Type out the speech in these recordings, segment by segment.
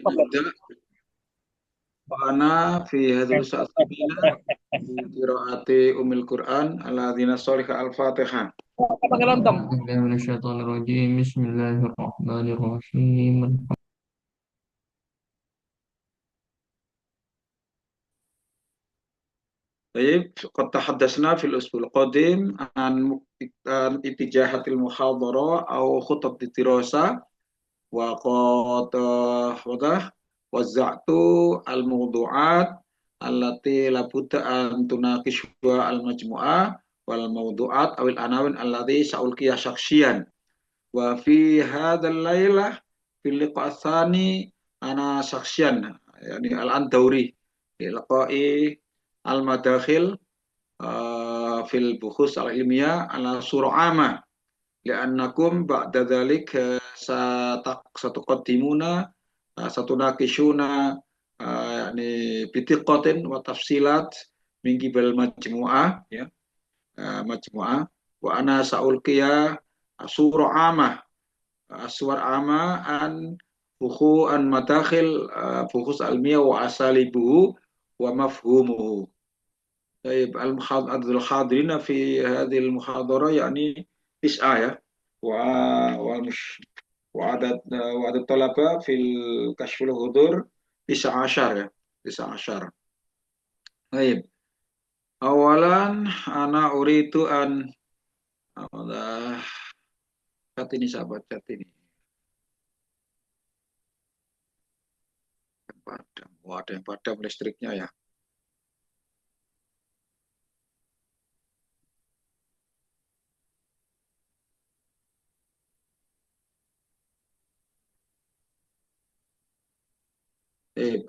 نبدأ. وأنا في هذه الساعة الثانية بقراءة أم القرآن الذين صلح الفاتحة. بالله من الشيطان الرجيم بسم الله الرحمن الرحيم. طيب، قد تحدثنا في الأسبوع القادم عن اتجاهات المحاضرة أو خطط الدراسة، وقد وزعت الموضوعات التي لابد أن تناقشها المجموعة، والموضوعات أو العناوين التي سألقيها شخصيا. وفي هذا الليلة في اللقاء الثاني أنا شخصيا يعني الآن دوري في لقاء المداخل في البحوث العلمية على صورة عامة، لأنكم بعد ذلك ستقدمون ستناقشون يعني بدقة وتفصيلات من قبل المجموعة ya مجموعة، وأنا سألقي صورة عامة صور عامة عن عن مداخل بحوث علمية وأساليبه ومفهومه. طيب، الحاضرين في هذه المحاضرة يعني 9 ya، ومش وعدد الطلبة في الكشف الحضور 19 ya، 19. طيب، أولا أنا أريد أن chat ini sahabat chat ini padam. Oh, ada yang padam listriknya ya.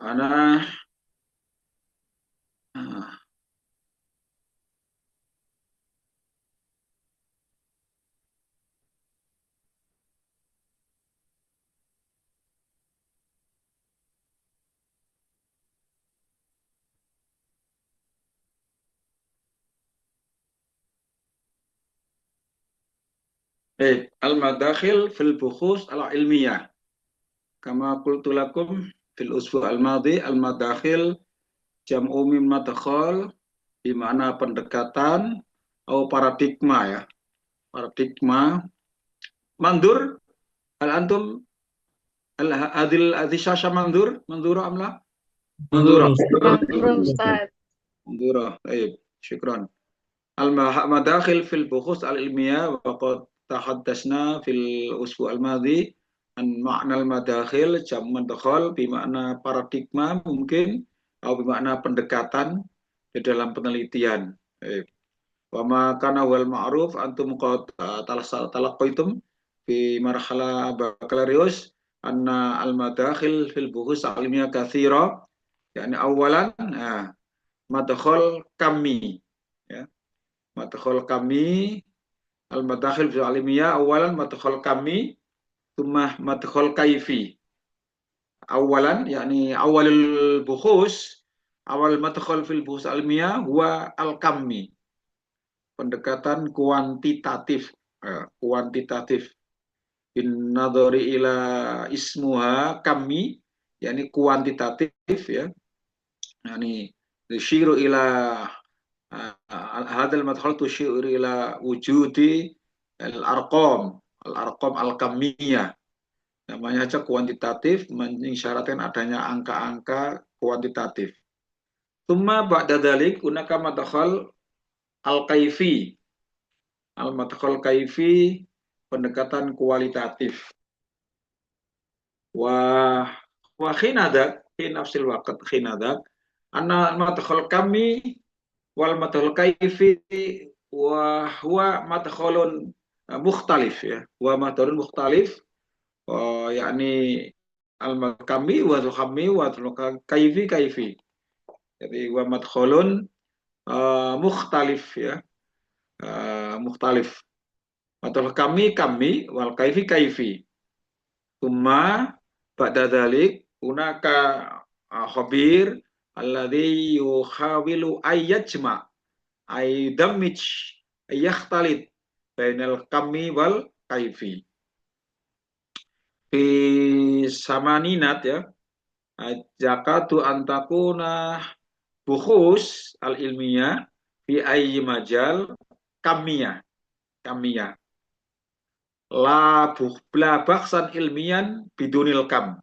Ana al-madakhil fil bukhus al-ilmiyah. Kama qultu lakum fil usbu' al-madhi, al-madakhil jam'u mim madakhal, di mana pendekatan atau paradigma ya. Paradigma. Mandur, hal antum hadil syasha mandura amla? Mandura. Lurus. Mangrove Ustaz. Mandura. Baik, syukran. Al-madakhil fil bukhus al-ilmiyah, wa qad tahaddasna fil usbu' al-madhi an makna al-madakhil jam madakhal bimakna paradigma mungkin atau bimakna pendekatan di dalam penelitian. Wa ma kana wal ma'ruf antum qad talaqaitum fi marhala bakalarius anna al-madakhil fil bukhus al-ilmiyah katsira, yani awalan madakhal kami ya. Madkhal kami, al-madakhil fil alimiyah, awalan madkhal kami, thumma madkhal kaifi. Awalan, yakni awalul bukhus, awal madkhal fil bukhus alimiyah, huwa al-kami. Pendekatan kuantitatif, kuantitatif. Bin nadhari ila ismuha kami, yakni kuantitatif ya. Yani yushiru ila hadal madkhal tusyir ila wujudi al-arqam al-kamiyah. Namanya aja kuantitatif, mengisyaratkan adanya angka-angka kuantitatif. Tsumma ba'da dzalik hunaka madkhal al-kaifi. Al-madkhal kaifi, pendekatan kualitatif. Wa khinadak fi nafsil waqt khinadak anna madkhal kami wal madkhal kaifi wa huwa madkhalun mukhtalif ya, wa madkhalun mukhtalif, yakni al kami wa kami wa kaifi kaifi. Jadi wa madkhalun mukhtalif ya, mukhtalif. Madkhal kami wal kaifi kaifi. Tsumma ba'da dzalik hunaka khabir alladhi yukhawilu ayyajma aidamij yakhtalit bainal kami wal kaifi fi samaninat ya, Zakatu antakuna bukhus al ilmiah fi ayyi majal kamiyah kamiyah la baksan ilmian bidunil kam.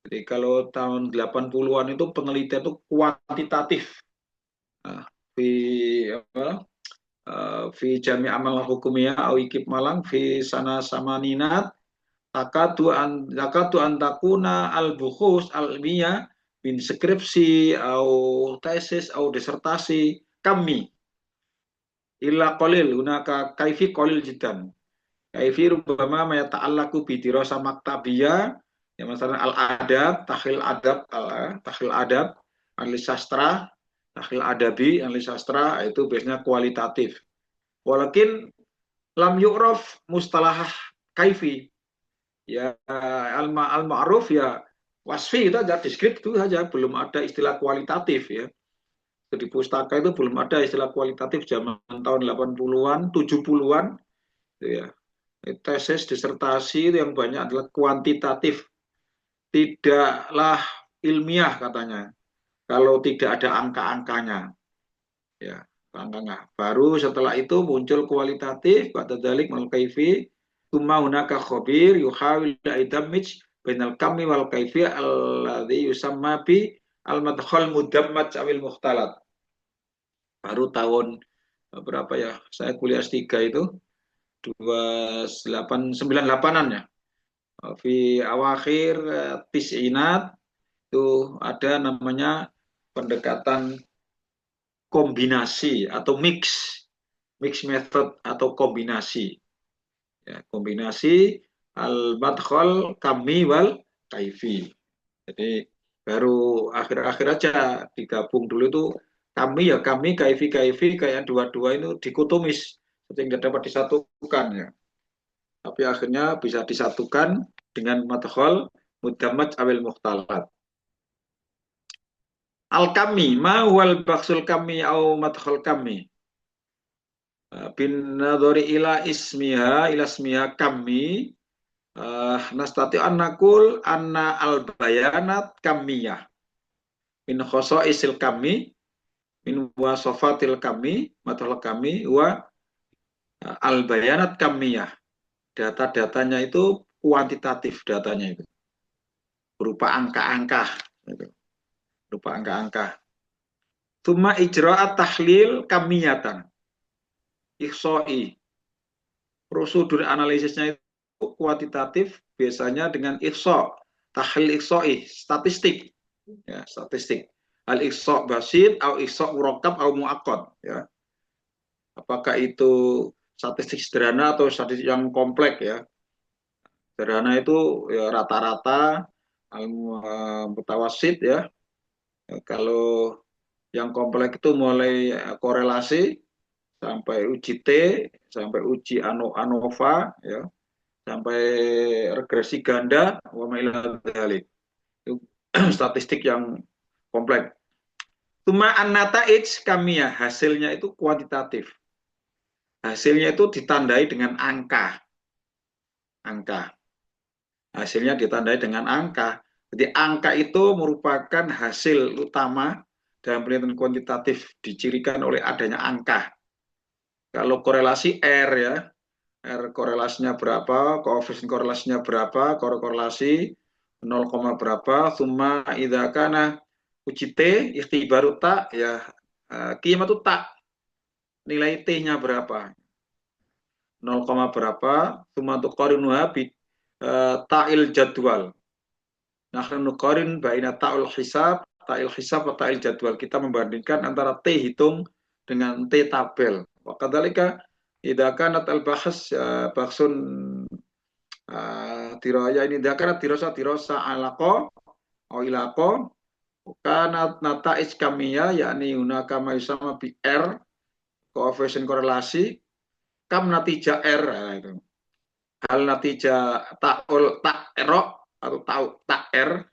Jadi kalau tahun 80-an itu penelitian itu kuantitatif. Nah, fi apa? Fi jami amal hukumiyah au ikib malang fi sana samaninat takatu antakuna al bukhus al ilmiah bin skripsi au tesis au disertasi kami illa qalil hunaka kaifi qalil jidan. Kaifi rubama ma yata'allaqu bi dirasa maktabiyah ya misalnya al adab, tahlil adab, analis sastra, tahlil adabi, analis sastra itu biasanya kualitatif. Walakin lam yu'raf mustalah kaifi ya al ma'ruf ya wasfi itu aja deskriptif itu saja, belum ada istilah kualitatif ya. Di pustaka itu belum ada istilah kualitatif zaman tahun 80-an, 70-an gitu ya. Tesis, disertasi itu yang banyak adalah kuantitatif, tidaklah ilmiah katanya. Kalau tidak ada angka-angkanya, ya angkanya. Baru setelah itu muncul kualitatif, pada dalik mal kaifi, tuma hunaka khabir yuhawil aidamij bainal kami wal kaifi alladhi yusamma bi al madkhal mudammaj awil mukhtalat. Baru tahun berapa ya? Saya kuliah S3 itu 98 98-an ya. Fi awakhir tis'inat itu ada namanya pendekatan kombinasi atau mix method atau kombinasi. Ya, kombinasi al-madkhal kami wal kaifi. Jadi baru akhir-akhir aja digabung. Dulu itu kami ya kami, kaifi kayak dua-dua itu dikotomis sehingga dapat disatukan ya. Tapi akhirnya bisa disatukan dengan madkhal mudamaj awil mukhtalat. Al kami ma wal baksul kami au madkhal kami bin nadhari ila ismiha kami nastati an nakul anna al bayanat kamiyah min khosaisil kami min wasofatil kami madkhal kami wa al bayanat kamiyah. Data-datanya itu kuantitatif, datanya itu berupa angka-angka gitu. Berupa angka-angka. Tuma ijra'at tahlil kamiyatan ihsoi. Prosedur analisisnya itu kuantitatif biasanya dengan ihsa, tahlil ihsoi, statistik. Ya, statistik. Al ihsa basit atau ihsa murakkab atau muakkad ya. Apakah itu statistik sederhana atau statistik yang kompleks ya. Sederhana itu ya rata-rata mutawasid ya. Kalau yang kompleks itu mulai korelasi sampai uji T, sampai uji ANOVA ya, sampai regresi ganda wa ma ila dzalik. Itu statistik yang kompleks. Cuma an-nataij kamiyah, hasilnya itu kuantitatif. Hasilnya itu ditandai dengan angka. Angka. Hasilnya ditandai dengan angka. Jadi angka itu merupakan hasil utama dalam penelitian kuantitatif, dicirikan oleh adanya angka. Kalau korelasi R ya, R korelasinya berapa, koefisien korelasinya berapa, korelasi 0, berapa, summa idza kana uji T, ikhtibaru tak ya, kiamatu tak, nilai T-nya berapa, 0, berapa, summa tuqarinuha bi ta'il jadwal. Nah, nuqarin baina ta'il hisab atau ta'il jadwal. Kita membandingkan antara T hitung dengan T tabel. Wa kadzalika idza kanat al-bahs bahsun diraya ini idza kanat dirasa alaqa au ilaqa kanat nata'ij kamiyah yakni hunaka ma yusama bi R, koefisien korelasi, kam natija R itu. Hal natija ta'ul ta'ro atau tak R,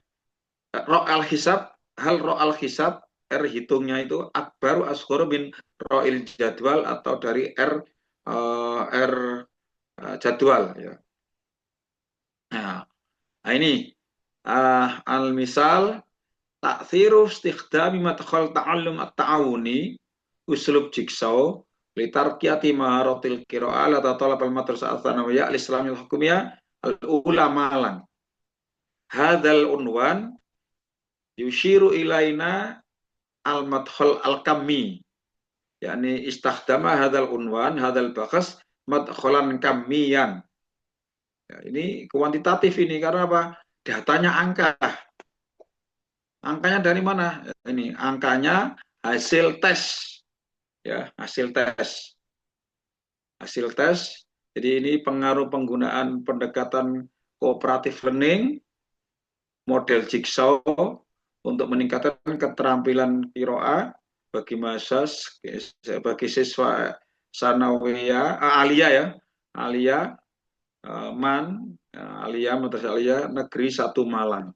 ro al hisab, hal ro al hisab R hitungnya itu akbaru asghar bin ro'il jadwal atau dari R jadwal ya. Nah, ini Al-misal ta'thiru istikhdami madkhal ta'allum at-ta'awuni uslub jigsaw litarqiyati maharatil qira'ah la talab al-madrasah ats-tsanawiyah al-islamiyah al-hukumiyah al-ula malang. Hadzal unwan yushiru ilaina al-madkhal al-kammi, yakni istakhdama hadzal unwan hadzal bakhas madkhalan kammiyan. Ya, ini kuantitatif ini karena apa? Datanya angka. Angkanya dari mana? Ini angkanya hasil tes, ya hasil tes, hasil tes. Jadi ini pengaruh penggunaan pendekatan cooperative learning, model jigsaw untuk meningkatkan keterampilan qiraah bagi bagi siswa sanawiyah, aliyah ya, aliyah, aliyah, madrasah aliyah negeri 1 Malang.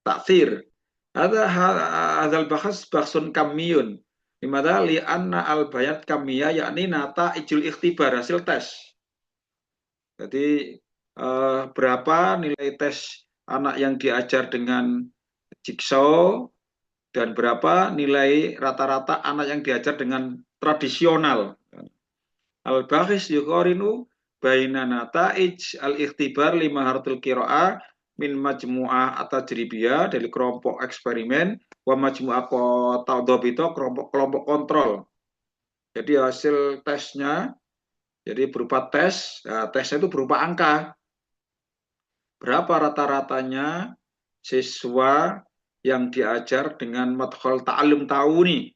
Taksir. Hadzal bahas bahsun kamiyun. Dimana li'anna al-bayat kamiyah yakni nata ijul ikhtibar, hasil tes. Jadi berapa nilai tes anak yang diajar dengan jigsaw dan berapa nilai rata-rata anak yang diajar dengan tradisional. Al-bahis yuqarinu baina nata'ij al-ikhtibar lima hartul qiraah min majmu'ah at-tajribiyah dari kelompok eksperimen wa majmu'ah tadhabita kelompok kontrol. Jadi hasil tesnya jadi berupa tes, nah, tesnya itu berupa angka. Berapa rata-ratanya siswa yang diajar dengan madkhal ta'allum ta'awuni,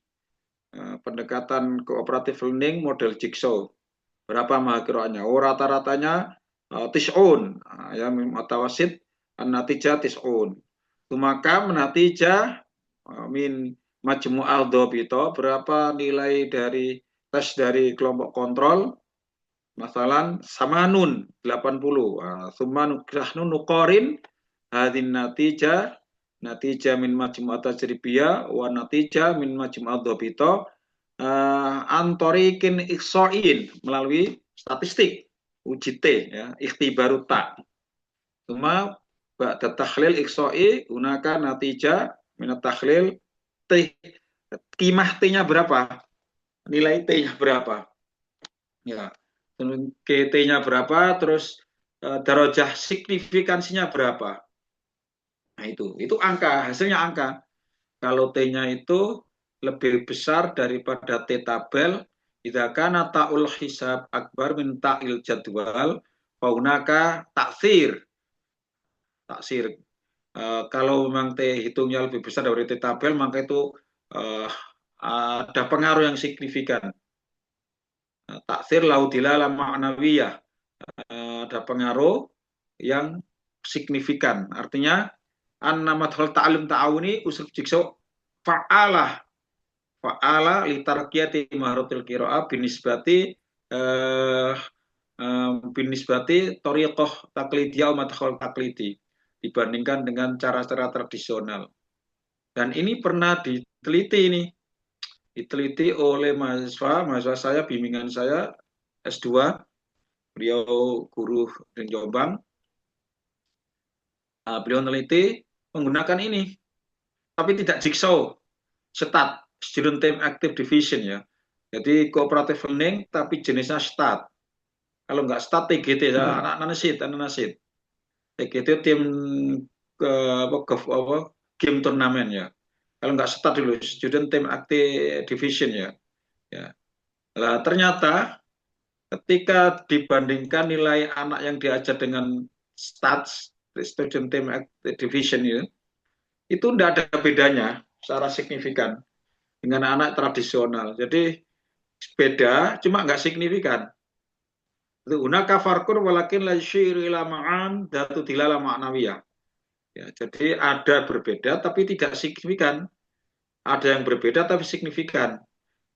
pendekatan cooperative learning model jigsaw. Berapa mahakiranya? Oh, rata-ratanya tis'un, ya mutawasid an-natijah tis'un. Maka menatijah min majmu'al dhabita, berapa nilai dari tes dari kelompok kontrol? Masalan samanun 80. Tsumma nahnu nuqarin hadhin natijah min majmu'at tajribiyah wa natijah min majmu'at dhabita antorikin ikhsoin, melalui statistik uji T, ya, ikhtibaru ta. Cuma ba'da takhlil ikhsoi gunakan natijah minat takhlil T, kimah T-nya berapa, nilai T-nya berapa, ya, T-nya berapa, terus darajah signifikansinya berapa. Nah itu angka, hasilnya angka. Kalau T-nya itu lebih besar daripada T tabel, idza kana ta'ul hisab akbar min ta'il jadwal, faunaka taksir. Taksir. Kalau memang T hitungnya lebih besar dari T tabel, maka itu ada pengaruh yang signifikan. Taksir laudilala ma'nawiyah, ada pengaruh yang signifikan. Artinya anna madkhal ta'allum ta'awuni usul jigsaw fa'alah litarqiyati maharatil qiraah binisbati thariqah taqlidiyah wa madkhal taqlidi, dibandingkan dengan cara-cara tradisional. Dan ini pernah diteliti oleh mahasiswa saya, bimbingan saya S2, beliau guru di Jombang. Beliau meneliti menggunakan ini, tapi tidak jigsaw, stat, student time active division, ya. Jadi cooperative learning tapi jenisnya stat. Kalau nggak stat TGT, anak nasid. TGT tim game turnamen, ya. Kalau nggak stat dulu, student time active division, ya. Nah, ternyata ketika dibandingkan nilai anak yang diajar dengan stats, student time active division, ya, itu tidak ada bedanya secara signifikan dengan anak tradisional. Jadi beda, cuma nggak signifikan. Hunaka farqun walakin la yushir ila ma'an datu dilala ma'nawiyah. Ya, jadi ada berbeda tapi tidak signifikan. Ada yang berbeda tapi signifikan.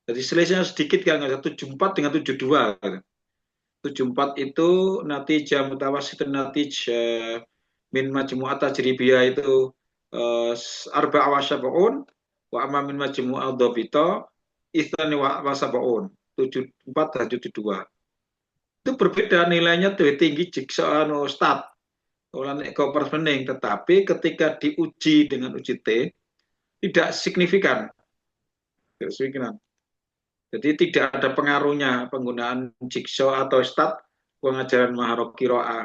Jadi selisihnya sedikit kan, 74 dengan 72. 74 itu natijah mutawasitun natijah min majmu'at tajribiyah itu arba'a wa syab'un wa amma min majmu'at dhabita itsani wa sab'un, 74 dan 72. Itu berbeda nilainya, lebih tinggi jigsaw stat. ulang Coopers bening, tetapi ketika diuji dengan uji T tidak signifikan, tidak signifikan. Jadi tidak ada pengaruhnya penggunaan jigsaw atau stat pengajaran Maharok Kiroa.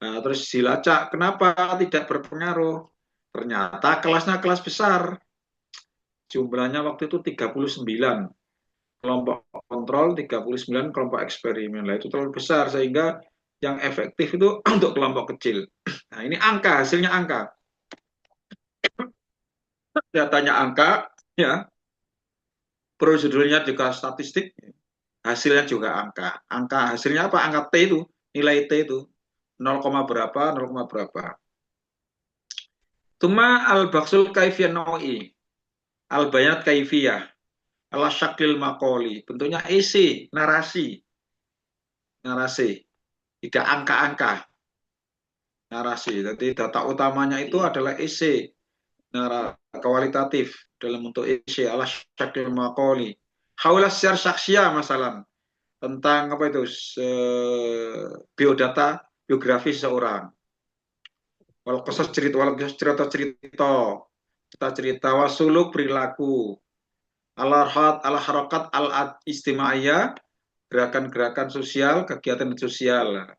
Nah, terus dilacak, kenapa tidak berpengaruh? Ternyata kelasnya kelas besar. Jumlahnya waktu itu 39. Kelompok kontrol 39, kelompok eksperimen. Nah, itu terlalu besar sehingga yang efektif itu untuk kelompok kecil. Nah, ini angka, hasilnya angka. Datanya angka, ya, prosedurnya juga statistik, hasilnya juga angka. Angka hasilnya apa? Angka T itu, nilai T itu 0, berapa, 0, berapa. Tuma al-baksul kaifiyah naui, al-bayat kaifiyah, ala syakil makoli, bentuknya isi, narasi, narasi, tidak angka-angka, narasi. Jadi data utamanya itu adalah isi, kualitatif dalam bentuk isi, ala syakil makoli. Haulah syar saksia masalah tentang apa itu biodata biografi seseorang. Walau kisah cerita, walau cerita cerita, kita cerita wasuluk perilaku, al harokat al istimaiyah, gerakan-gerakan sosial, kegiatan sosial.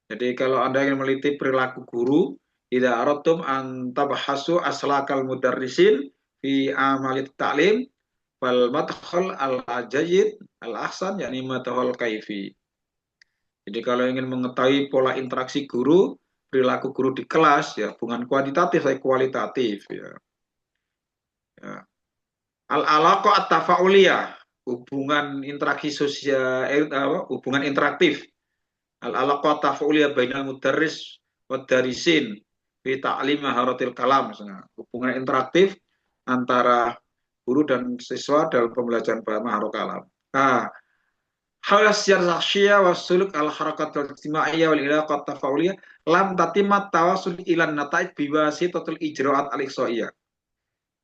Jadi kalau Anda ingin meliti perilaku guru, tidak aratum antabahasu aslakal mudarrisin fi amalit ta'lim wal madkhal al ajayid al ahsan yakni madkhal kaifi. Jadi kalau ingin mengetahui pola interaksi guru, perilaku guru di kelas, ya bukan kuantitatif, tapi kualitatif. Ya. Ya. Al-alaqah at-tafa'uliyah, hubungan interaksi sosial, hubungan interaktif. Al-alaqah at-tafa'uliyah bainal mudarris wa darisin fi ta'lim maharatil kalam, misalnya. Hubungan interaktif antara guru dan siswa dalam pembelajaran maharot kalam. Nah, hal sejarah syakhsiyah wa suluk al harakat al ijtimaiyah wal ilaqat tafa'uliyah lam tatimat tawasul ilan nata'id biwasitatul ijra'at al ikhsaiyah.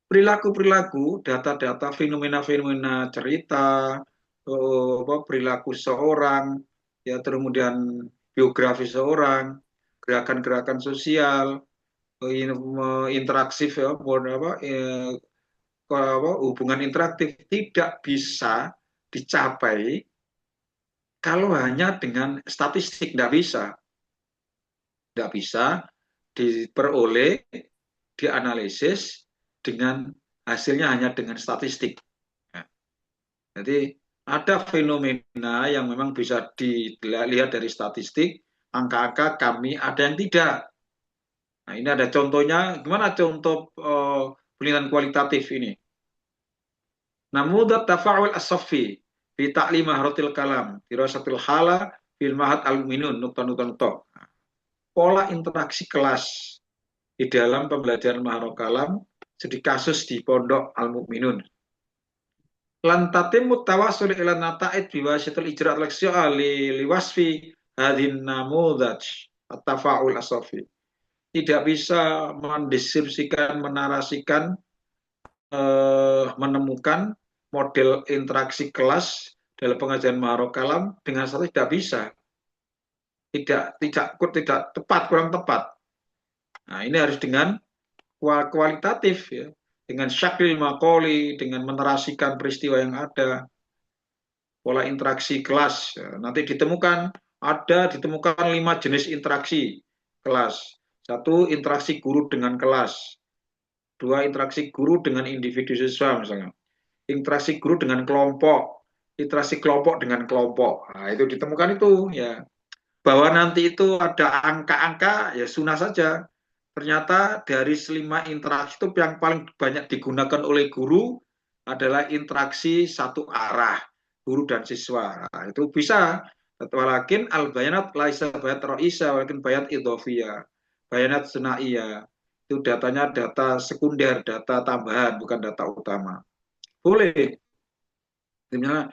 Perilaku-perilaku, data-data, fenomena-fenomena cerita, perilaku seorang, ya kemudian biografi seorang, gerakan-gerakan sosial, interaktif, ya, hubungan interaktif tidak bisa dicapai kalau hanya dengan statistik. Tidak bisa diperoleh, dianalisis dengan hasilnya hanya dengan statistik. Ya. Jadi ada fenomena yang memang bisa dilihat dari statistik, angka-angka kami ada yang tidak. Nah ini ada contohnya, gimana contoh penelitian kualitatif ini? Namudat tafa'ul as-saffi fi ta'lim maharatil kalam, dirasatil hala fil mahat al-minun nukta. Pola interaksi kelas di dalam pembelajaran maharot kalam jadi kasus di pondok al-mukminun. Lantatim mutawasul ila nata'id biwasitul ijra' al liwasfi hadhin namudaj at-tafa'ul as-safi. Tidak bisa mendeskripsikan, menarasikan, menemukan model interaksi kelas dalam pengajaran maharot kalam dengan satu tidak bisa. Tidak tepat, kurang tepat. Nah, ini harus dengan kualitatif, ya, dengan syakil makoli, dengan menarasikan peristiwa yang ada, pola interaksi kelas. Ya, nanti ditemukan 5 jenis interaksi kelas. 1, interaksi guru dengan kelas. 2, interaksi guru dengan individu siswa misalnya. Interaksi guru dengan kelompok, interaksi kelompok dengan kelompok. Nah, itu ditemukan itu, ya. Bahwa nanti itu ada angka-angka, ya sunnah saja. Ternyata dari 5 interaksi itu yang paling banyak digunakan oleh guru adalah interaksi satu arah, guru dan siswa. Nah, itu bisa. Walakin al-bayanat laisa bayat ra'isa, walakin bayat idhofiyah, bayanat sunaiyah. Itu datanya data sekunder, data tambahan, bukan data utama. Boleh. Misalnya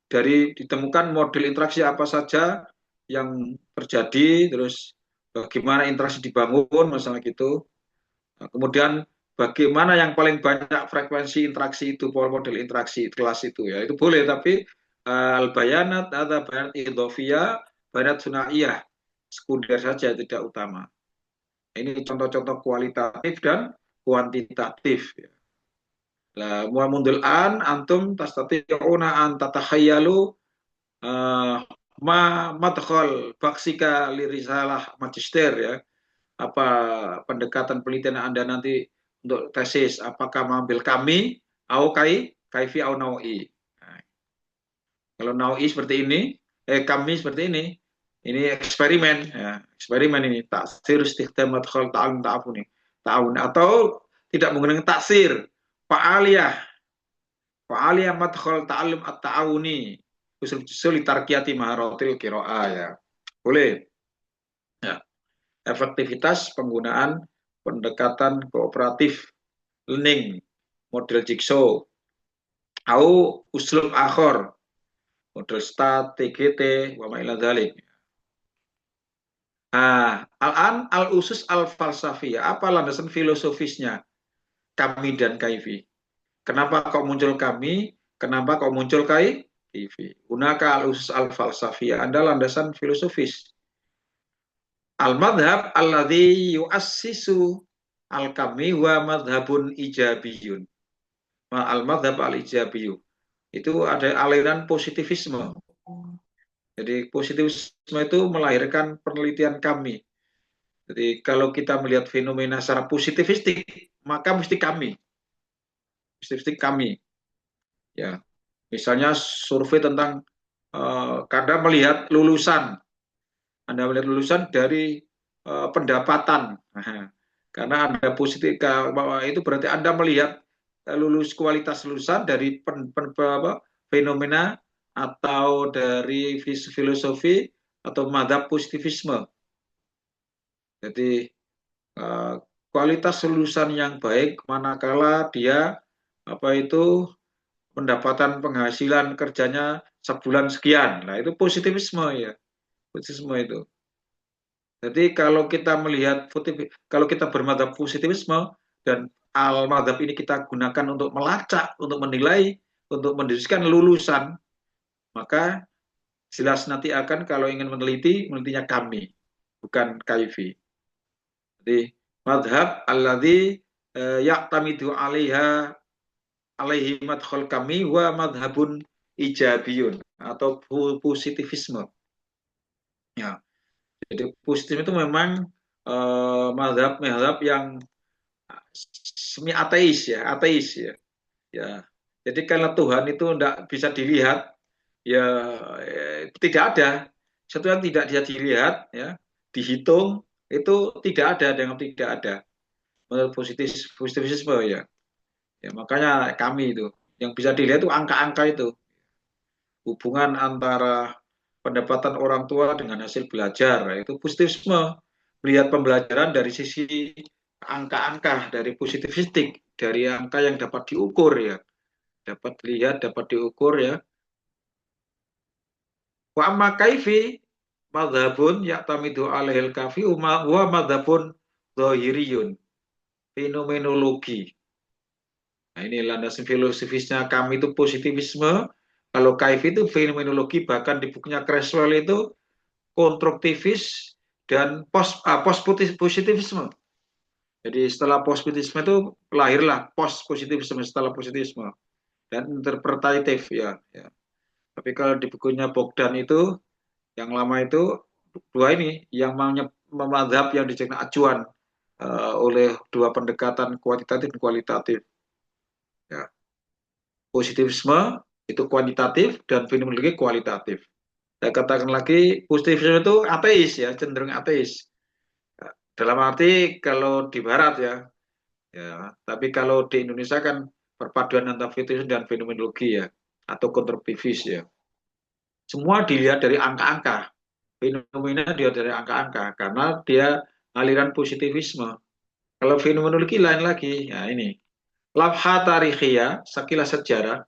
dari ditemukan model interaksi apa saja yang terjadi, terus bagaimana interaksi dibangun, masalah gitu. Nah, kemudian bagaimana yang paling banyak frekuensi interaksi itu, model interaksi kelas itu, ya itu boleh. Tapi al-bayanat ada bayanat idhofiyah, bayanat sunaiyah, sekunder saja, tidak utama. Ini contoh-contoh kualitatif dan kuantitatif. Lah, mundul an antum tastati'una an tatakhayalu ma madkhal baksika lirisalah magister ya. Apa pendekatan penelitian Anda nanti untuk tesis, apakah mengambil kami au kaifi au naui. Nah, kalau naui seperti ini, kami seperti ini eksperimen ya, eksperimen ini taksir istikhdam madkhal ta'awun ta'awun ta'awun atau tidak menggunakan taksir fa'aliyah fa'aliyah madkhal ta'allum at-ta'awuni usul tarkiyati maharatil qiraah ya. Boleh. Ya. Efektivitas penggunaan pendekatan kooperatif learning model jigsaw au uslub akhor model STAT, TGT, wa ma ila dzalik. Al-an al-usus al-falsafiyah, apa landasan filosofisnya kami dan kaifi? Kenapa kok muncul kami? Kenapa kok muncul kaifi? Hunaka al-usus al-falsafiyah, ada landasan filosofis. Al-madhab alladhi yu'assisu al-kami wa madhabun ijabiyun. Al-madhab al-ijabiyu. Itu ada aliran positivisme. Jadi positivisme itu melahirkan penelitian kami. Jadi kalau kita melihat fenomena secara positivistik, maka mesti kami. Positivistik kami. Ya. Misalnya survei tentang Anda melihat lulusan. Anda melihat lulusan dari pendapatan. Karena Anda positif bahwa itu berarti Anda melihat kualitas lulusan dari fenomena atau dari filosofi atau madhab positivisme. Jadi kualitas lulusan yang baik manakala dia pendapatan penghasilan kerjanya sebulan sekian. Nah, itu positivisme ya. Positivisme itu. Jadi kalau kita melihat kalau kita bermadhab positivisme dan al-madhab ini kita gunakan untuk melacak, untuk menilai, untuk mendiskusikan lulusan, maka jelas nanti akan kalau ingin menelitinya kami, bukan kaifi. Jadi madhab alladhi ya'tamidu alaihi madkhul kami wa madhabun ijabiyun atau positivisme. Ya. Jadi positif itu memang madhab yang semi ateis ya, ateis ya. Ya. Jadi karena Tuhan itu tidak bisa dilihat, ya tidak ada. Sesuatu yang tidak bisa dilihat, ya, dihitung itu tidak ada dengan tidak ada. Menurut positivisme ya. Ya makanya kami itu yang bisa dilihat itu angka-angka itu. Hubungan antara pendapatan orang tua dengan hasil belajar, itu positivisme. Melihat pembelajaran dari sisi angka-angka, dari positivistik, dari angka yang dapat diukur ya. Dapat dilihat, dapat diukur ya. Wa amma kaifi madhabun ya'tamidu alaihil kafi wa madhabun zahiriyun. Fenomenologi. Nah ini landasan filosofisnya kami itu positivisme. Kalau kaifi itu fenomenologi, bahkan di bukunya Creswell itu konstruktivis dan post positivisme. Jadi setelah positivisme itu lahirlah post positivisme setelah positivisme dan interpretatif ya. Tapi kalau di bukunya Bogdan itu yang lama itu dua ini yang memadhab yang dijadikan acuan oleh dua pendekatan kuantitatif dan kualitatif. Ya. Positivisme itu kuantitatif dan fenomenologi kualitatif. Saya katakan lagi positivisme itu ateis ya, cenderung ateis. Dalam arti kalau di barat ya, tapi kalau di Indonesia kan perpaduan antara positivisme dan fenomenologi ya, atau konstruktivis ya. Semua dilihat dari angka-angka. Fenomena dilihat dari angka-angka karena dia aliran positivisme. Kalau fenomenologi lain lagi, ya ini. Lafha tarikhiyah, sekilas sejarah,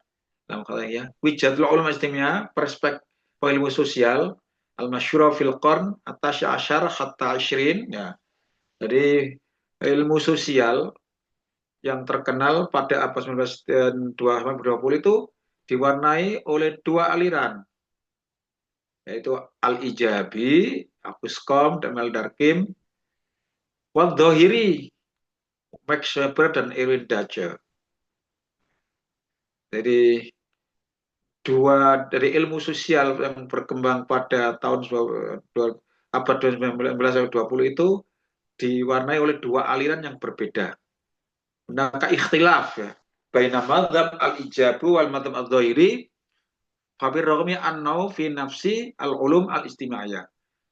ya, wijatul ulama istimiyah, perspektif ilmu sosial, al-masyhura fil qarn atasya asyar hatta ashrin, ya. Jadi ilmu sosial yang terkenal pada abad 1920 itu diwarnai oleh dua aliran, yaitu al-ijabi Agus Kom dan Meldar Kim, Wal Dohiri, Max Weber dan Erwin Dace. Jadi dua dari ilmu sosial yang berkembang pada tahun abad 19-20 itu diwarnai oleh dua aliran yang berbeda. Maka ikhtilaf ya. Baina madzhab al-ijabu wal madzhab al-dhahiri fabir raqmi annau fi nafsi al-ulum al-istimaiyah.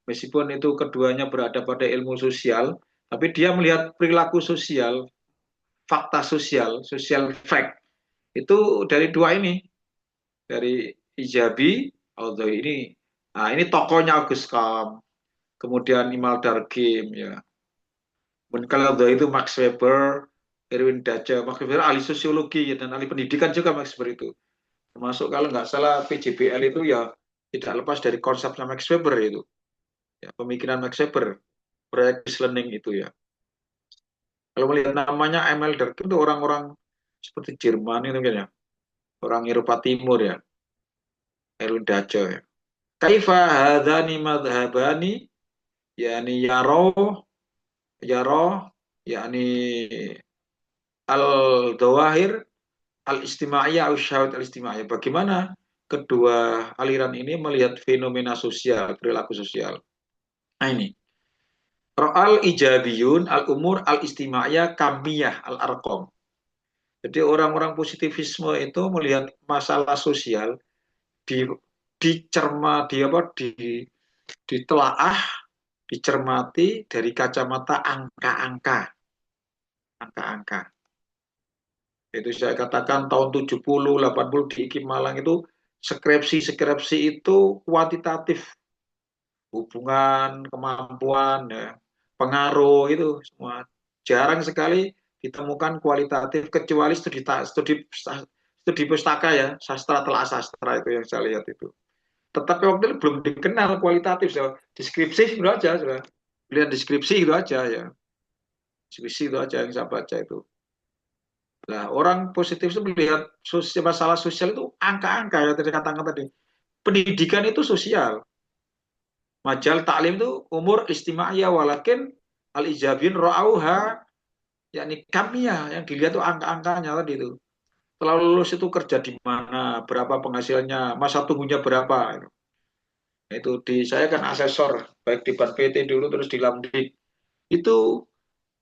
Meskipun itu keduanya berada pada ilmu sosial, tapi dia melihat perilaku sosial, fakta sosial, social fact itu dari dua ini, dari Ijabi, although ini, nah ini tokohnya August Comte, kemudian Imal Dargim, ya. Kalau itu Max Weber, Erwin Dace, Max Weber ahli sosiologi ya, dan ahli pendidikan juga Max Weber itu. Termasuk kalau nggak salah PJBL itu ya tidak lepas dari konsepnya Max Weber itu, ya, pemikiran Max Weber, proyek learning itu ya. Kalau melihat namanya Emil Durkheim itu orang-orang seperti Jerman itu kan ya, orang Eropa Timur ya, Erwin Dace ya. Kaifa hadani madhabani yani yaro yani al-dawahir al-istimaiyah atau syahwat al-istimaiyah. Bagaimana kedua aliran ini melihat fenomena sosial, perilaku sosial. Nah ini. Ra'al ijabiyun al-umur al-istimaiyah kamiyah al-arqam. Jadi orang-orang positivisme itu melihat masalah sosial di dicerma di apa ditelaah, dicermati dari kacamata angka-angka. Itu saya katakan tahun 70, 80 di IKIP Malang itu skripsi itu kuantitatif, hubungan, kemampuan, ya, pengaruh itu semua jarang sekali ditemukan kualitatif kecuali studi pustaka ya, sastra telah sastra itu yang saya lihat itu. Tetapi waktu itu belum dikenal kualitatif, so. Deskripsi itu aja, so. Lihat deskripsi itu aja ya, deskripsi itu aja yang saya baca itu. Nah, orang positif itu melihat masalah sosial itu angka-angka ya tadi katakan tadi. Pendidikan itu sosial. Majal taklim itu umur istimaiyah walakin al-ijabin ra'auha yakni kamiyah yang dilihat itu angka-angkanya tadi itu. Setelah lulus itu kerja di mana, berapa penghasilannya, masa tunggunya berapa. Itu di saya kan asesor baik di Ban PT dulu terus di Lamdik. Itu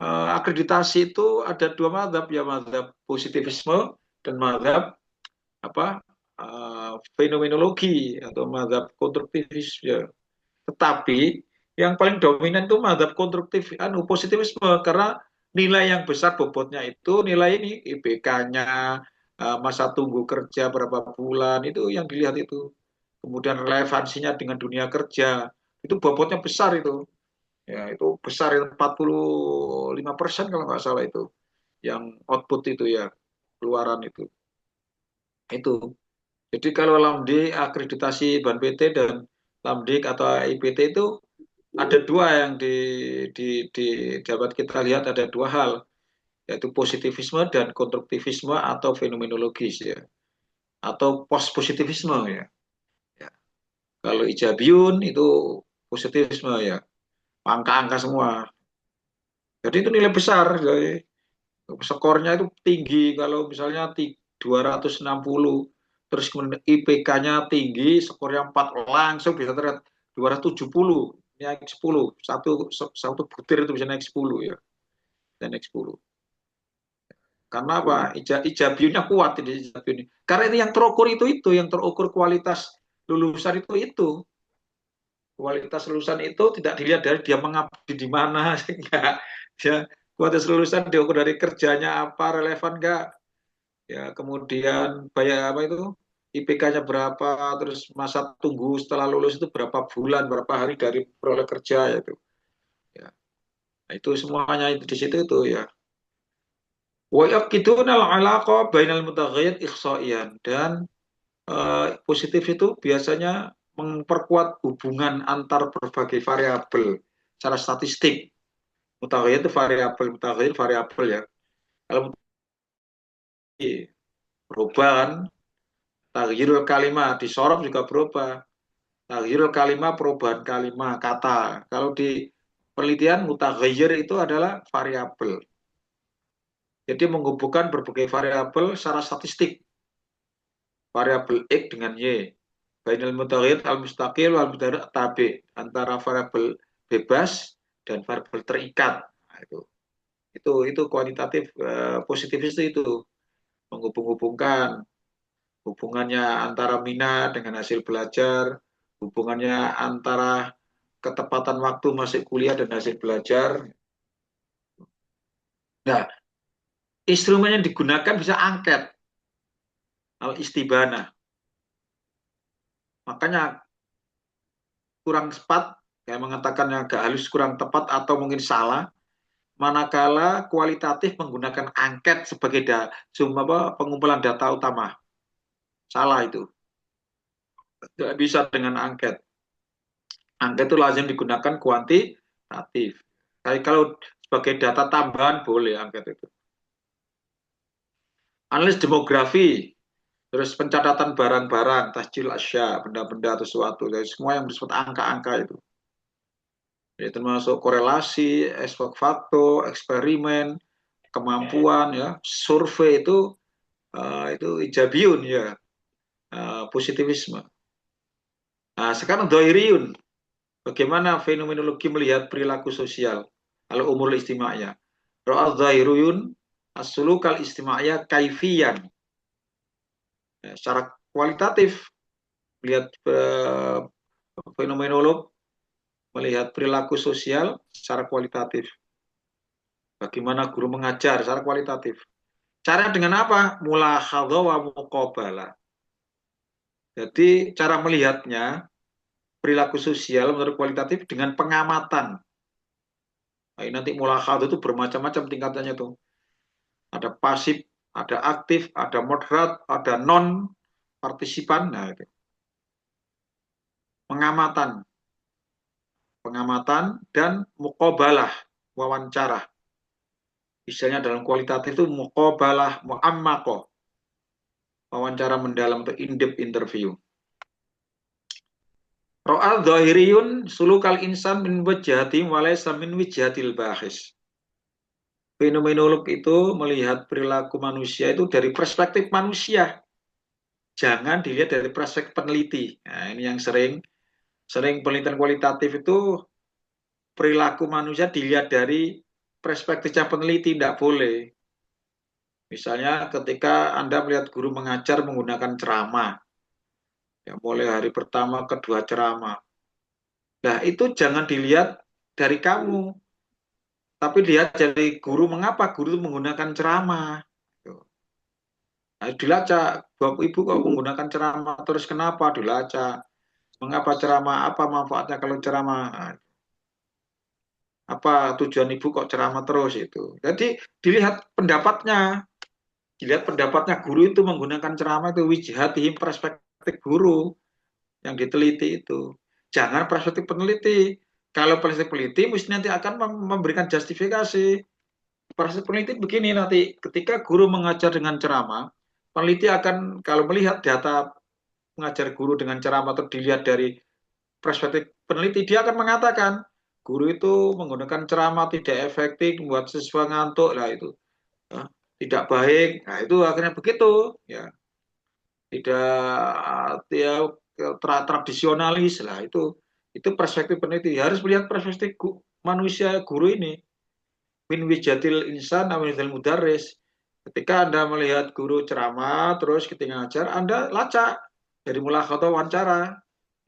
akreditasi itu ada dua mazhab ya, mazhab positivisme dan mazhab apa fenomenologi atau mazhab konstruktivis ya. Tetapi yang paling dominan itu mazhab konstruktif positivisme karena nilai yang besar bobotnya itu nilai ini IPK-nya, masa tunggu kerja berapa bulan itu yang dilihat itu. Kemudian relevansinya dengan dunia kerja itu bobotnya besar itu. Ya, itu besar 45% kalau nggak salah itu yang output itu ya, keluaran itu. Itu. Jadi kalau Lamdik akreditasi Ban PT dan Lamdik atau IPT itu ada dua yang di dapat kita lihat ada dua hal yaitu positivisme dan konstruktivisme atau fenomenologis ya atau post positivisme ya. Ya. Kalau Ijabiun itu positivisme ya angka-angka semua. Jadi itu nilai besar. Jadi skornya itu tinggi kalau misalnya 260 terus kemudian IPK-nya tinggi skornya 4 langsung bisa terlihat 270 naik 10 satu butir itu bisa naik 10 ya dan naik 10 karena apa ijabinya kuat ini ijabinya. Karena ini yang terukur itu yang terukur kualitas lulusan itu kualitas lulusan itu tidak dilihat dari dia mengabdi di mana sehingga dia kualitas lulusan diukur dari kerjanya apa relevan enggak ya kemudian bayar apa itu IPK-nya berapa terus masa tunggu setelah lulus itu berapa bulan berapa hari dari peroleh kerja itu ya nah, itu semuanya itu di situ itu ya wa yaqiduna al-alaqa bainal mutaghayyir ikhsaiyan dan positif itu biasanya memperkuat hubungan antar berbagai variabel secara statistik mutaghayyir itu variabel ya kalau berubah kan taghyirul kalimat disorot juga berubah Taghyirul kalimah, perubahan kalimat, kata. Kalau di penelitian, mutaghayyir itu adalah variabel. Jadi menghubungkan berbagai variabel secara statistik. Variabel X dengan Y. Bainal mutaghayyir al-mustaqil wal mutaghayyir tabi. Antara variabel bebas dan variabel terikat. Nah, itu kualitatif positivis itu menghubung-hubungkan hubungannya antara minat dengan hasil belajar, hubungannya antara ketepatan waktu masuk kuliah dan hasil belajar. Nah, instrumen yang digunakan bisa angket, al-istibana. Makanya kurang tepat, saya mengatakannya agak halus, kurang tepat atau mungkin salah, manakala kualitatif menggunakan angket sebagai pengumpulan data utama. Salah itu. Tidak bisa dengan angket. Angket itu lazim digunakan kuantitatif. Kalau sebagai data tambahan boleh angket itu. Analis demografi, terus pencatatan barang-barang, tasjil asya, benda-benda atau sesuatu, jadi semua yang bersifat angka-angka itu. Jadi termasuk korelasi, ex facto, eksperimen, kemampuan, ya, survei itu ijabiun ya, positivisme. Nah, sekarang doiriyun, bagaimana fenomenologi melihat perilaku sosial, kalau umur istima'iyah. Ro'al doiriyun, as-sulukal istima'iyah kaifiyan. Ya, secara kualitatif, melihat fenomenolog melihat perilaku sosial secara kualitatif. Bagaimana guru mengajar secara kualitatif. Cara dengan apa? Mulakhadha wa muqabalah. Jadi cara melihatnya perilaku sosial menurut kualitatif dengan pengamatan. Nah, nanti mulakhadha itu bermacam-macam tingkatannya tuh. Ada pasif, ada aktif, ada moderat, ada non partisipan. Nah, itu. Pengamatan, dan muqabalah, wawancara. Misalnya dalam kualitatif itu muqabalah mu'ammaqah, wawancara mendalam atau in-depth interview. Ro'al dhahiriyun sulukal insan min wajhati walaysa min wijhatil bahis. Fenomenolog itu melihat perilaku manusia itu dari perspektif manusia. Jangan dilihat dari perspektif peneliti. Nah, ini yang sering penelitian kualitatif itu perilaku manusia dilihat dari perspektifnya peneliti, tidak boleh. Misalnya ketika Anda melihat guru mengajar menggunakan ceramah, ya, mulai hari pertama, kedua ceramah. Nah, itu jangan dilihat dari kamu, tapi lihat dari guru. Mengapa guru itu menggunakan ceramah? Nah, dilacak, Bapak Ibu kok menggunakan ceramah terus kenapa? Dilacak. Mengapa ceramah? Apa manfaatnya kalau ceramah? Nah, apa tujuan Ibu kok ceramah terus itu? Jadi dilihat pendapatnya guru itu menggunakan ceramah itu wijhatihim, perspektif guru yang diteliti itu. Jangan perspektif peneliti. Kalau perspektif peneliti mesti nanti akan memberikan justifikasi. Perspektif peneliti begini nanti ketika guru mengajar dengan ceramah, peneliti akan kalau melihat data mengajar guru dengan ceramah atau dilihat dari perspektif peneliti, dia akan mengatakan guru itu menggunakan ceramah tidak efektif, membuat siswa ngantuk lah itu, ya, tidak baik. Nah itu akhirnya begitu, ya, tidak, ya, tradisionalis lah itu perspektif peneliti. Harus melihat perspektif manusia guru ini, min wijatil insan aminil mudaris. Ketika Anda melihat guru ceramah terus ketika ngajar, Anda lacak dari mulakhathah wawancara.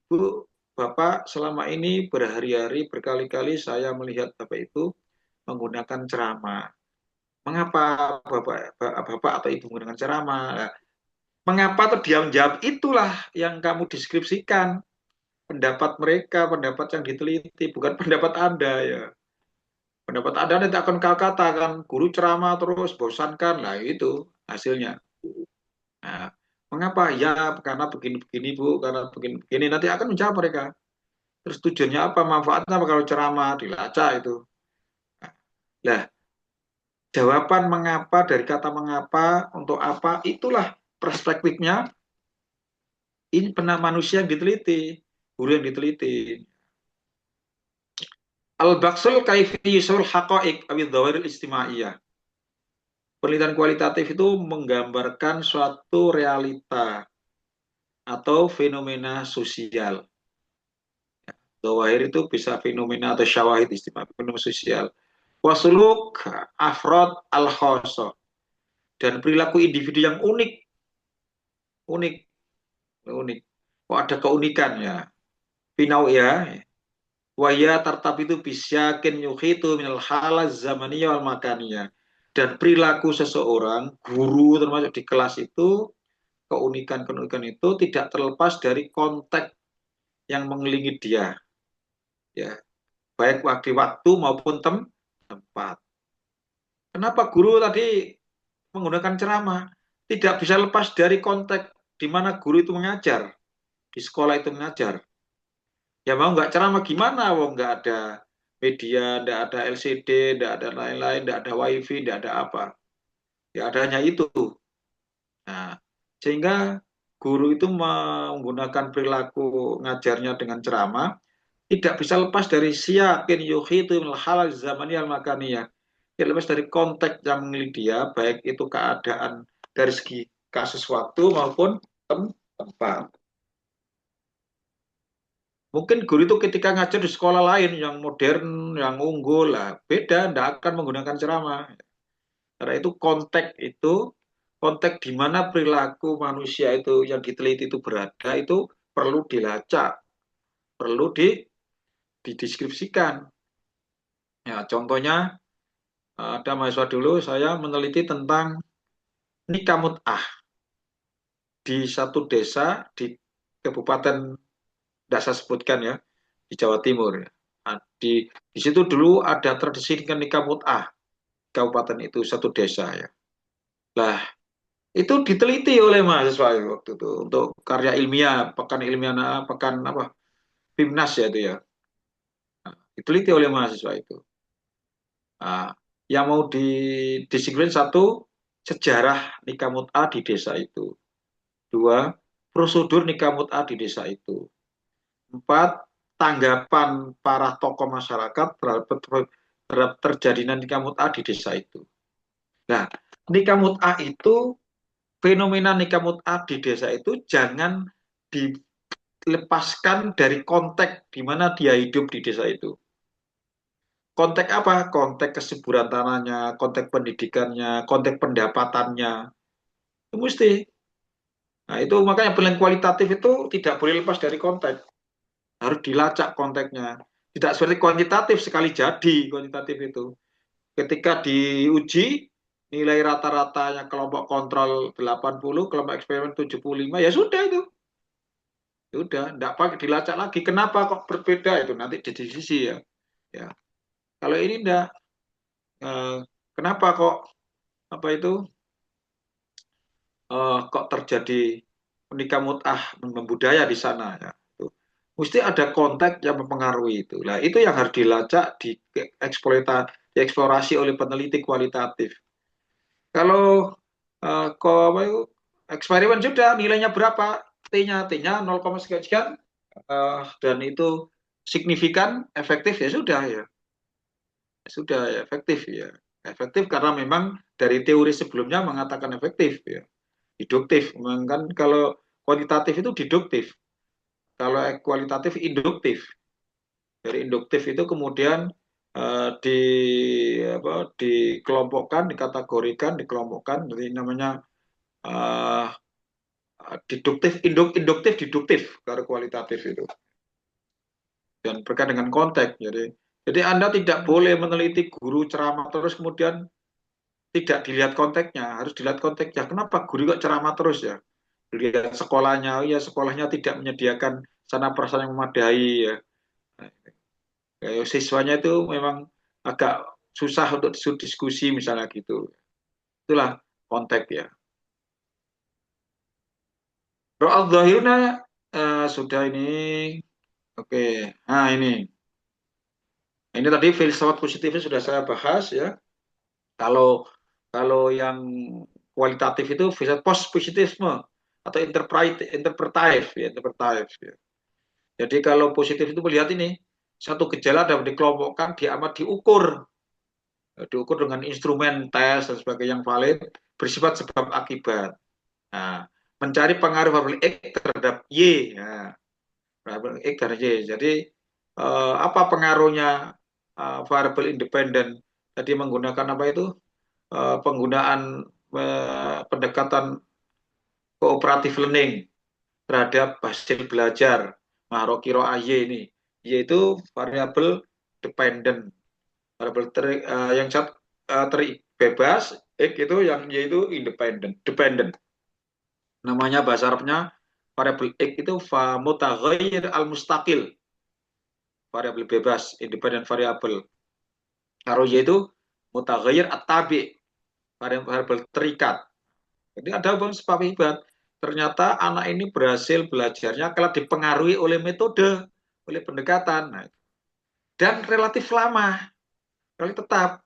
Bu, Bapak selama ini berhari-hari berkali-kali saya melihat Bapak itu menggunakan ceramah. Mengapa Bapak atau Ibu menggunakan ceramah? Nah, mengapa terdiam jawab itulah yang kamu deskripsikan. Pendapat mereka, pendapat yang diteliti, bukan pendapat Anda ya. Pendapat Anda nanti akan kau katakan guru ceramah terus bosankan lah itu hasilnya. Nah, mengapa? Ya karena begini-begini Bu, karena begini-begini nanti akan menjawab mereka. Terus tujuannya apa? Manfaatnya apa kalau ceramah dilacak itu? Nah, jawaban mengapa dari kata mengapa untuk apa itulah perspektifnya ini benar manusia yang diteliti. guru yang diteliti. Al-Baksul kaifi yusul haqa'iq awid dhawairil istimaiyah. Penelitian kualitatif itu menggambarkan suatu realita atau fenomena sosial. Dhawahir itu bisa fenomena atau syawahid istimewa, fenomena sosial. Wasuluk afrod al-khoso. Dan perilaku individu yang unik, unik, unik. Kok ada keunikan ya? Pinau ya. Wahya tartab itu bisyakin yuhitu minal halaz zamaniyah wal makaniyah. Dan perilaku seseorang, guru termasuk di kelas itu, keunikan-keunikan itu tidak terlepas dari konteks yang mengelilingi dia. Ya, baik waktu maupun tempat. Kenapa guru tadi menggunakan ceramah? Tidak bisa lepas dari konteks di mana guru itu mengajar, di sekolah itu mengajar. Ya mau nggak ceramah gimana? Wong nggak ada media, nggak ada LCD, nggak ada lain-lain, nggak ada WiFi, nggak ada apa. Ya adanya itu. Nah, sehingga guru itu menggunakan perilaku ngajarnya dengan ceramah tidak bisa lepas dari siyakin yuhitu minal halal zamani al makaniyah. Tidak lepas dari konteks yang memilih dia, baik itu keadaan dari segi kasus waktu maupun tempat. Mungkin guru itu ketika ngajar di sekolah lain yang modern, yang unggul lah, beda, tidak akan menggunakan ceramah. Karena itu konteks di mana perilaku manusia itu yang diteliti itu berada itu perlu dilacak, perlu dideskripsikan. Ya, contohnya ada mahasiswa dulu saya meneliti tentang nikah mut'ah di satu desa di Kabupaten, tidak saya sebutkan ya, di Jawa Timur. Nah, di situ dulu ada tradisi nikah mut'ah kabupaten itu satu desa ya. Lah itu diteliti oleh mahasiswa waktu itu untuk karya ilmiah, pekan ilmiah, pekan apa, PIMNAS ya itu ya. Nah, diteliti oleh mahasiswa itu. Nah, yang mau disiplin satu, sejarah nikah mut'ah di desa itu. Dua, prosedur nikah mut'ah di desa itu. Empat, tanggapan para tokoh masyarakat terhadap terjadinya nikah mut'ah di desa itu. Nah, nikah mut'ah itu, fenomena nikah mut'ah di desa itu jangan dilepaskan dari konteks di mana dia hidup di desa itu. Konteks apa? Konteks kesuburan tanahnya, konteks pendidikannya, konteks pendapatannya. Itu mesti. Nah, itu makanya penilaian kualitatif itu tidak boleh lepas dari konteks. Harus dilacak konteksnya. Tidak seperti kuantitatif sekali jadi kuantitatif itu. Ketika diuji, nilai rata-ratanya kelompok kontrol 80, kelompok eksperimen 75, ya sudah itu. Ya udah, enggak pakai dilacak lagi. Kenapa kok berbeda itu nanti di sisi ya. Ya. Kalau ini enggak, eh, kenapa kok apa itu kok terjadi nikah mut'ah membudaya di sana ya. Mesti ada konteks yang mempengaruhi itu. Nah, itu yang harus dilacak, dieksplorasi oleh peneliti kualitatif. Kalau kok apa itu, eksperimen sudah nilainya berapa? T-nya 0, sekian sekian dan itu signifikan, efektif ya sudah ya. Sudah ya, efektif ya. Efektif karena memang dari teori sebelumnya mengatakan efektif ya. Deduktif. Memang kan kalau kuantitatif itu deduktif. Kalau kualitatif induktif. Dari induktif itu kemudian di apa, dikelompokkan, dikategorikan, dikelompokkan, jadi namanya uh, deduktif, induktif, deduktif kalau kualitatif itu, dan berkaitan dengan konteks. Jadi Anda tidak boleh meneliti guru ceramah terus kemudian tidak dilihat konteksnya, harus dilihat konteksnya. Kenapa guru kok ceramah terus ya? Dilihat sekolahnya, oh ya sekolahnya tidak menyediakan sarana prasarana yang memadai ya. Siswanya itu memang agak susah untuk diskusi misalnya gitu. Itulah konteks ya. Ro'al Zahirna sudah ini. Oke. Nah ini. Ini tadi filsafat positifnya sudah saya bahas ya. Kalau kalau yang kualitatif itu filsafat post positifisme atau interpretatif ya, interpretatif ya. Jadi kalau positif itu melihat ini, satu gejala dapat dikelompokkan, diamat, diukur dengan instrumen tes dan sebagainya yang valid, bersifat sebab akibat. Nah, mencari pengaruh variabel X terhadap Y. Nah, variabel X terhadap Y. Jadi apa pengaruhnya variabel independen? Tadi menggunakan apa itu? Penggunaan pendekatan kooperatif learning terhadap hasil belajar Maharoki AY ini, yaitu variabel dependent, variabel yang terbebas, X itu yang yaitu independent, dependent. Namanya bahasa Arabnya variabel X itu mutaghayyir al-mustaqil, variabel bebas, independent variabel. Kalau Y itu mutaghayyir at-tabi, variabel terikat. Jadi ada sebab akibat. Ternyata anak ini berhasil belajarnya kalau dipengaruhi oleh metode, oleh pendekatan. Nah, dan relatif lama, relatif tetap.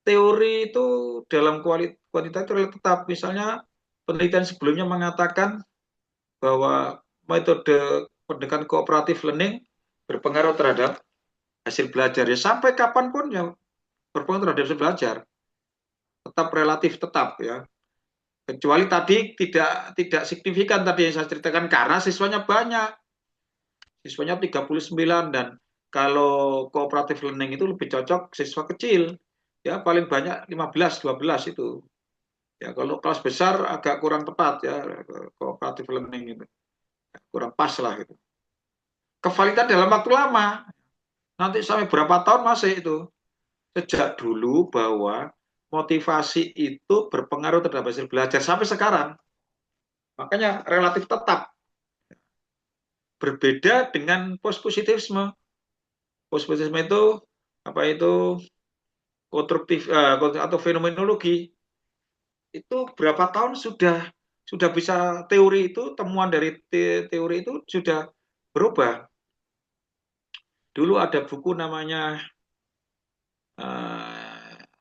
Teori itu dalam kuantitas itu relatif tetap. Misalnya penelitian sebelumnya mengatakan bahwa metode pendekatan kooperatif learning berpengaruh terhadap hasil belajar. Ya sampai kapanpun ya berpengaruh terhadap hasil belajar. Tetap relatif tetap ya. Kecuali tadi tidak signifikan tadi yang saya ceritakan karena siswanya banyak. Siswanya 39 dan kalau cooperative learning itu lebih cocok siswa kecil. Ya paling banyak 15 12 itu. Ya kalau kelas besar agak kurang tepat ya cooperative learning itu. Kurang pas lah gitu. Kevalidan dalam waktu lama. Nanti sampai berapa tahun masih itu. Sejak dulu bahwa motivasi itu berpengaruh terhadap hasil belajar sampai sekarang. Makanya relatif tetap. Berbeda dengan positivisme. Positivisme itu apa itu konstruktif atau fenomenologi itu berapa tahun sudah bisa teori itu temuan dari teori itu sudah berubah. Dulu ada buku namanya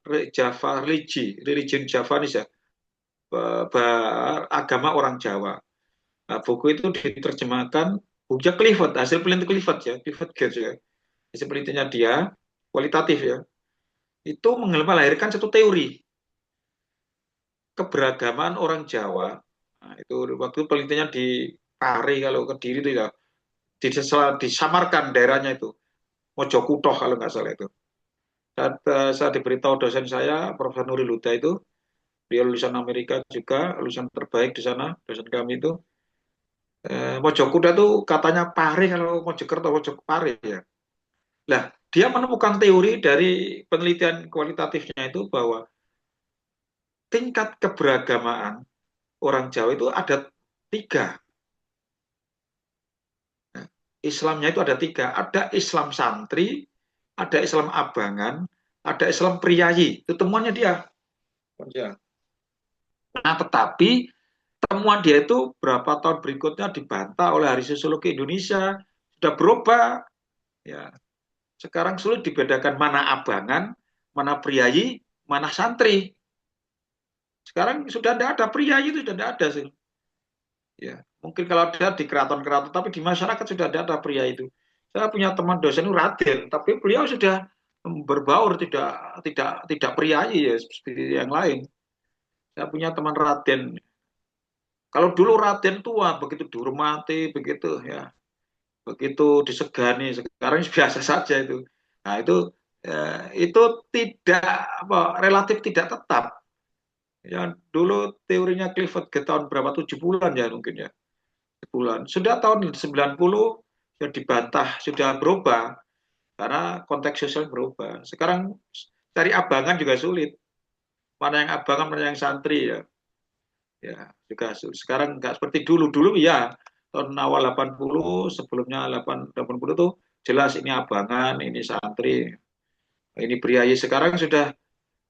Java Religion Javanese ya, agama orang Jawa. Nah, buku itu diterjemahkan bukunya Clifford, hasil penelitian Clifford ya, Clifford Geertz ya, hasil penelitiannya dia kualitatif ya, itu melahirkan satu teori keberagaman orang Jawa. Nah, itu waktu penelitiannya di Pare kalau ke Kediri itu ya, disamarkan daerahnya itu, Mojokutoh kalau nggak salah itu. Saya diberitahu dosen saya, Profesor Nuril Huda itu, dia lulusan Amerika juga, lulusan terbaik di sana, dosen kami itu. Mojokuda itu katanya Pare kalau Mojokerto, Mojopare ya. Nah, dia menemukan teori dari penelitian kualitatifnya itu bahwa tingkat keberagamaan orang Jawa itu ada tiga. Islamnya itu ada tiga. Ada Islam santri, ada Islam abangan, ada Islam priayi. Itu temuannya dia. Nah, tetapi temuan dia itu berapa tahun berikutnya dibantah oleh Hari Sosiologi Indonesia. Sudah berubah. Ya, sekarang sulit dibedakan mana abangan, mana priayi, mana santri. Sekarang sudah tidak ada priayi itu sudah tidak ada sih. Ya, mungkin kalau ada di keraton-keraton, tapi di masyarakat sudah ada pria itu. Saya punya teman dosen Raden, tapi beliau sudah berbaur tidak priayi ya seperti yang lain. Saya punya teman Raden. Kalau dulu Raden tua begitu dihormati, begitu ya, begitu disegani. Sekarang biasa saja itu. Nah itu tidak apa relatif tidak tetap. Ya dulu teorinya Clifford ke tahun berapa 7 bulan ya mungkin ya. Bulan. Sudah tahun 90 sudah dibantah, sudah berubah karena konteks sosial berubah. Sekarang cari abangan juga sulit. Mana yang abangan, mana yang santri ya. Ya, juga sekarang nggak seperti dulu. Dulu ya tahun awal 80, sebelumnya 80 tuh jelas ini abangan, ini santri, ini priayi. Sekarang sudah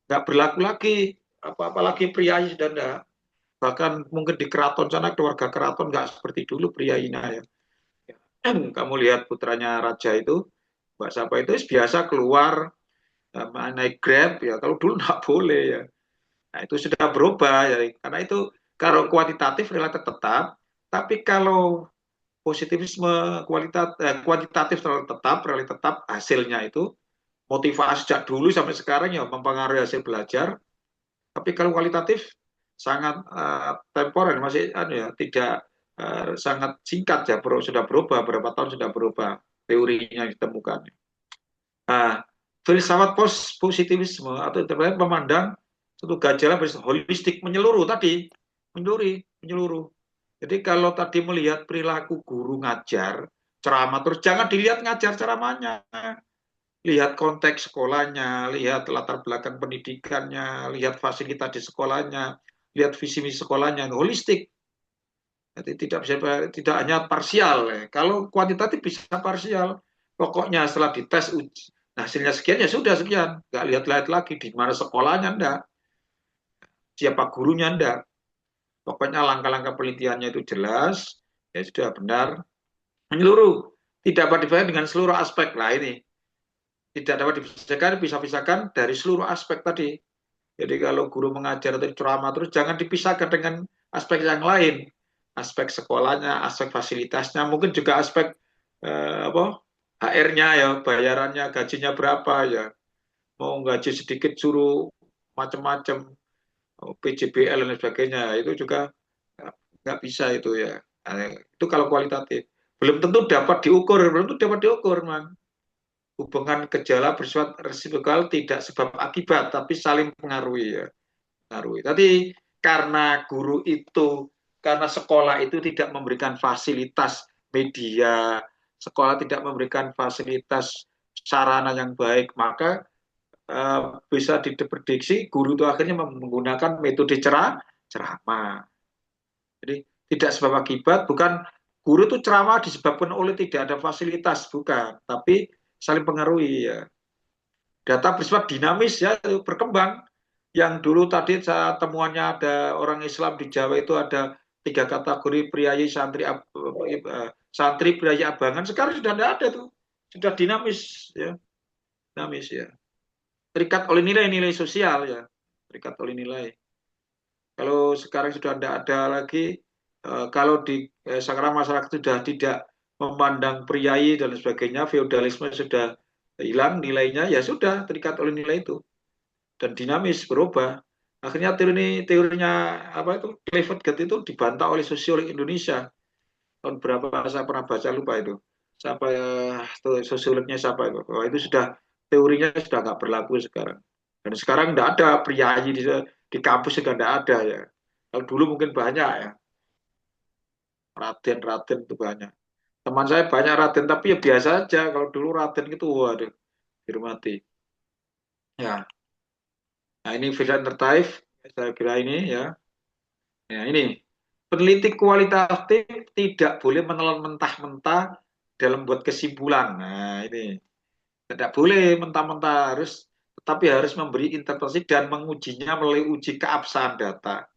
nggak berlaku lagi. Apa-apa lagi priayi sudah enggak. Bahkan mungkin di keraton sana keluarga keraton nggak seperti dulu priayinya ya. Kamu lihat putranya raja itu, Mbak Sapa itu biasa keluar naik Grab ya. Kalau dulu nggak boleh ya. Nah itu sudah berubah ya. Karena itu kalau kuantitatif relatif tetap, tapi kalau positivisme kuantitatif terlalu tetap, relatif tetap hasilnya itu motivasi sejak dulu sampai sekarang ya mempengaruhi hasil belajar. Tapi kalau kualitatif sangat temporer, masih ya, tidak sangat singkat ya, sudah berubah berapa tahun sudah berubah teorinya ditemukan. Nah, filsafat post positivisme atau interpretasi memandang satu gejala holistik menyeluruh tadi, menyeluruh. Jadi kalau tadi melihat perilaku guru ngajar, ceramah terus jangan dilihat ngajar ceramahnya, lihat konteks sekolahnya, lihat latar belakang pendidikannya, lihat fasilitas di sekolahnya, lihat visi misi sekolahnya, holistik. Jadi tidak hanya parsial. Kalau kuantitatif bisa parsial. Pokoknya setelah dites uji, hasilnya sekian ya sudah sekian. Nggak lihat-lihat lagi di mana sekolahnya enggak, siapa gurunya enggak. Pokoknya langkah-langkah penelitiannya itu jelas, ya sudah benar, menyeluruh. Tidak dapat dibayar dengan seluruh aspek. Lah ini tidak dapat dipisahkan, bisa-pisahkan dari seluruh aspek tadi. Jadi kalau guru mengajar atau ceramah terus jangan dipisahkan dengan aspek yang lain, aspek sekolahnya, aspek fasilitasnya, mungkin juga aspek apa HR-nya ya, bayarannya, gajinya berapa ya, mau gaji sedikit suruh macam-macam, PJBL dan sebagainya, itu juga nggak bisa itu ya. Nah, itu kalau kualitatif. Belum tentu dapat diukur, belum tentu dapat diukur, man. Hubungan gejala bersifat resiprokal tidak sebab akibat, tapi saling pengaruhi ya. Pengaruhi. Tapi karena guru itu, karena sekolah itu tidak memberikan fasilitas media, sekolah tidak memberikan fasilitas sarana yang baik, maka bisa diprediksi guru itu akhirnya menggunakan metode ceramah. Jadi tidak sebab akibat, bukan guru itu ceramah disebabkan oleh tidak ada fasilitas, bukan, tapi saling pengaruhi ya. Data bersifat dinamis ya, berkembang. Yang dulu tadi saat temuannya ada orang Islam di Jawa itu ada 3 kategori priayi, santri, priayi, abangan. Sekarang sudah tidak ada tuh, sudah dinamis ya, dinamis ya. Terikat oleh nilai-nilai sosial ya, terikat oleh nilai. Kalau sekarang sudah tidak ada lagi, kalau di sekarang masyarakat sudah tidak memandang priayi dan sebagainya, feodalisme sudah hilang nilainya, ya sudah terikat oleh nilai itu dan dinamis berubah. Akhirnya teorinya apa itu Clifford Gett itu dibantah oleh sosiolog Indonesia tahun berapa saya pernah baca lupa itu. Siapa sosiolognya siapa itu? Oh, itu sudah teorinya sudah nggak berlaku sekarang. Dan sekarang tidak ada priayi di kampus juga tidak ada ya. Kalau dulu mungkin banyak ya, Raden itu banyak. Teman saya banyak Raden tapi ya biasa aja. Kalau dulu Raden itu waduh dihormati. Ya, nah ini Vedan Tertaif, saya kira ini ya. Ya ini peneliti kualitatif tidak boleh menelan mentah-mentah dalam buat kesimpulan. Nah ini tidak boleh mentah-mentah, harus tetapi harus memberi interpretasi dan mengujinya melalui uji keabsahan data.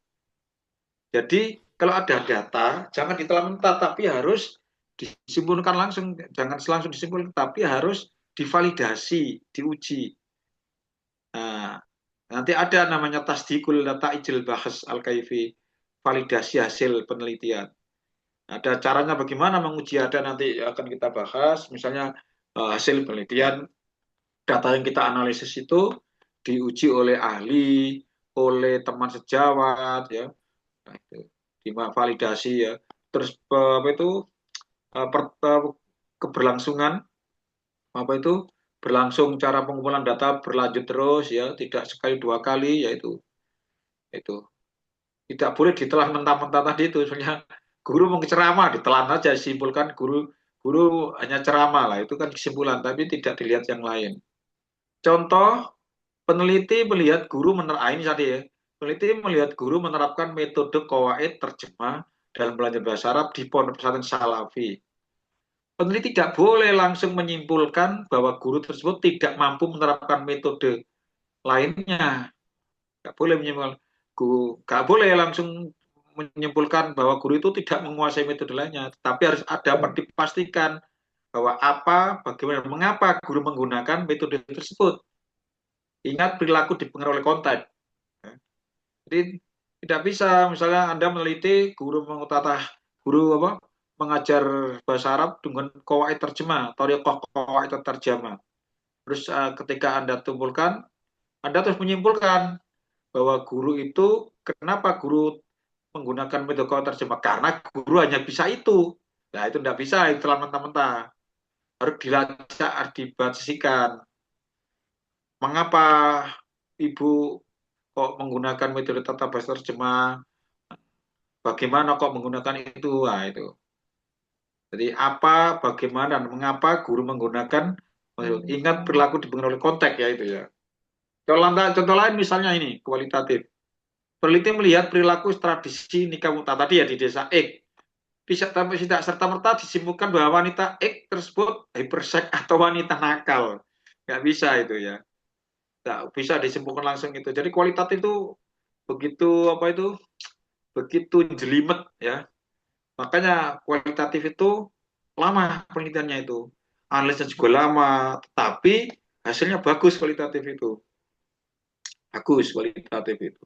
Jadi kalau ada data, jangan ditelan mentah, tapi harus disimpulkan langsung, jangan langsung disimpulkan, tapi harus divalidasi, diuji. Nah, nanti ada namanya tasdikul data ijil bahas al-kaifi, validasi hasil penelitian. Ada caranya bagaimana menguji, ada nanti akan kita bahas, misalnya hasil penelitian, data yang kita analisis itu diuji oleh ahli, oleh teman sejawat, ya, nah, itu divalidasi ya. Terus apa itu keberlangsungan apa itu berlangsung cara pengumpulan data berlanjut terus ya, tidak sekali 2 kali, yaitu itu tidak boleh ditelan mentah-mentah tadi itu. Soalnya guru mau ceramah ditelan aja, simpulkan guru guru hanya ceramah lah, itu kan kesimpulan tapi tidak dilihat yang lain. Contoh, peneliti melihat guru menerapkan ini tadi ya, peneliti melihat guru menerapkan metode qawaid terjemah dalam belajar bahasa Arab di pondok pesantren Salafi. Peneliti tidak boleh langsung menyimpulkan bahwa guru tersebut tidak mampu menerapkan metode lainnya. Nggak boleh menyimpulkan. Nggak boleh langsung menyimpulkan bahwa guru itu tidak menguasai metode lainnya. Tapi harus ada dipastikan bahwa apa, bagaimana, mengapa guru menggunakan metode tersebut. Ingat perilaku dipengaruhi oleh konteks. Jadi tidak bisa misalnya Anda meneliti guru apa mengajar bahasa Arab dengan qawaid terjemah, thariqah qawaid terjemah. Terus ketika Anda tumpulkan, Anda terus menyimpulkan bahwa guru itu, kenapa guru menggunakan metode qawaid terjemah? Karena guru hanya bisa itu. Nah, itu tidak bisa, itu telah mentah-mentah. Harus dilacak, harus dibasisikan. Mengapa Ibu kok menggunakan metode tata bahasa terjemah? Bagaimana kok menggunakan itu? Nah, itu. Jadi apa, bagaimana, dan mengapa guru menggunakan, ingat perilaku dipengaruhi oleh konteks ya itu ya. Contoh lain misalnya ini, kualitatif. Peneliti melihat perilaku tradisi nikah muta tadi ya di desa X. Bisa tidak serta-merta disimpulkan bahwa wanita X tersebut hyperseks atau wanita nakal. Nggak bisa itu ya. Nggak bisa disimpulkan langsung itu. Jadi kualitatif itu begitu apa itu, begitu jelimet ya. Makanya kualitatif itu lama penelitiannya itu. Analisnya juga lama, tapi hasilnya bagus kualitatif itu. Bagus kualitatif itu.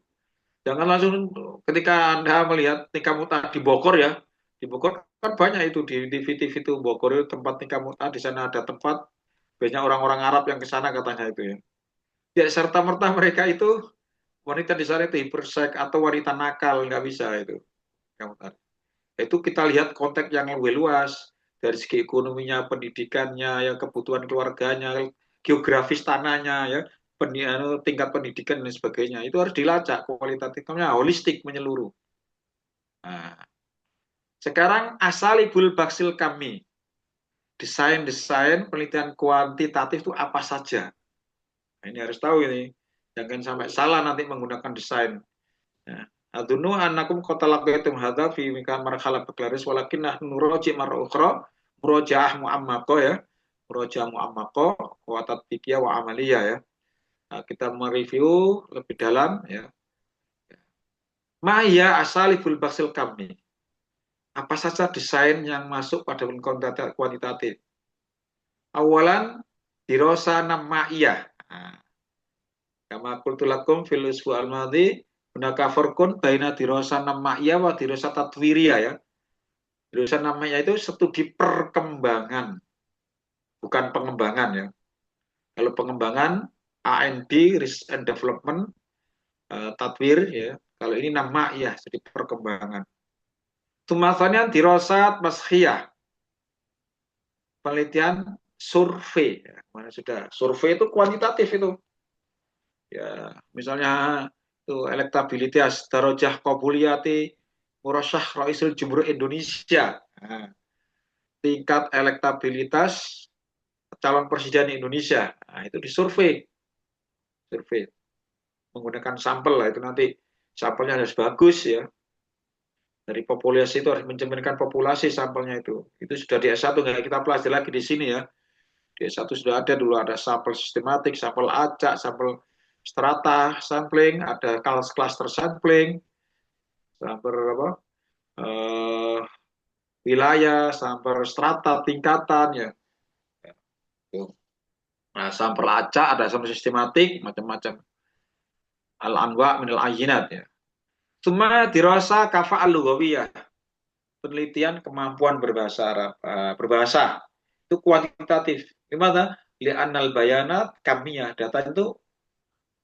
Jangan langsung ketika Anda melihat nikah muta di Bogor ya. Di Bogor kan banyak itu di TV-TV itu Bogor itu tempat nikah muta, di sana ada tempat banyak orang-orang Arab yang ke sana katanya itu ya. Ya serta merta mereka itu wanita di sana itu hiperseks atau wanita nakal, nggak bisa itu. Itu kita lihat konteks yang lebih luas dari segi ekonominya, pendidikannya, ya kebutuhan keluarganya, geografis tanahnya, ya tingkat pendidikan dan sebagainya. Itu harus dilacak kualitatifnya, holistik menyeluruh. Nah, sekarang asalibul baksil kami, desain-desain penelitian kuantitatif itu apa saja? Nah, ini harus tahu ini, jangan sampai salah nanti menggunakan desain. Ya. Adunu anakum qatalaqatum hadza fi mika marhala baklaris walakin nahnu nuraji marra ukhra murajaah muammaqah ya. Murajaah muammaqah wa tatbiqiyah wa amaliyah ya. Nah, kita mereview lebih dalam ya. Maya asalibul basil kami. Apa saja desain yang masuk pada kuantitatif? Awalan dirosa nama'iyah. Nah, kama qultu lakum fil usbu al-madhi hunaka farqun baina dirosa nama'iyah wa dirosa tatwiriyah ya. Dirosa nama'iyah itu studi perkembangan, bukan pengembangan ya. Kalau pengembangan A&D, Research and Development, tatwir ya. Kalau ini nama'iyah, studi perkembangan. Tumasannya dirosat maskhiyah, penelitian survei. Ya. Mana sudah, survei itu kuantitatif itu. Ya, misalnya itu elektabilitas darajah qabuliyati murasyah Raisul Jumhur Indonesia. Nah, tingkat elektabilitas calon presiden Indonesia. Nah, itu disurvei, survei menggunakan sampel lah itu nanti sampelnya harus bagus ya. Dari populasi itu harus mencerminkan populasi sampelnya itu. Itu sudah di S1 nggak kita pelajari lagi di sini ya. Di S1 sudah ada dulu ada sampel sistematik, sampel acak, sampel strata sampling, ada cluster sampling, sampel apa? Eh, wilayah, sampel strata tingkatan ya. Nah, sampel acak ada sampel sistematik macam-macam. Al-anwa minal ayinat ya. Cuma dirasa kafa al-lughawiyah, penelitian kemampuan berbahasa Arab, berbahasa itu kuantitatif. Gimana? Li'annal bayanat kamiyah, data itu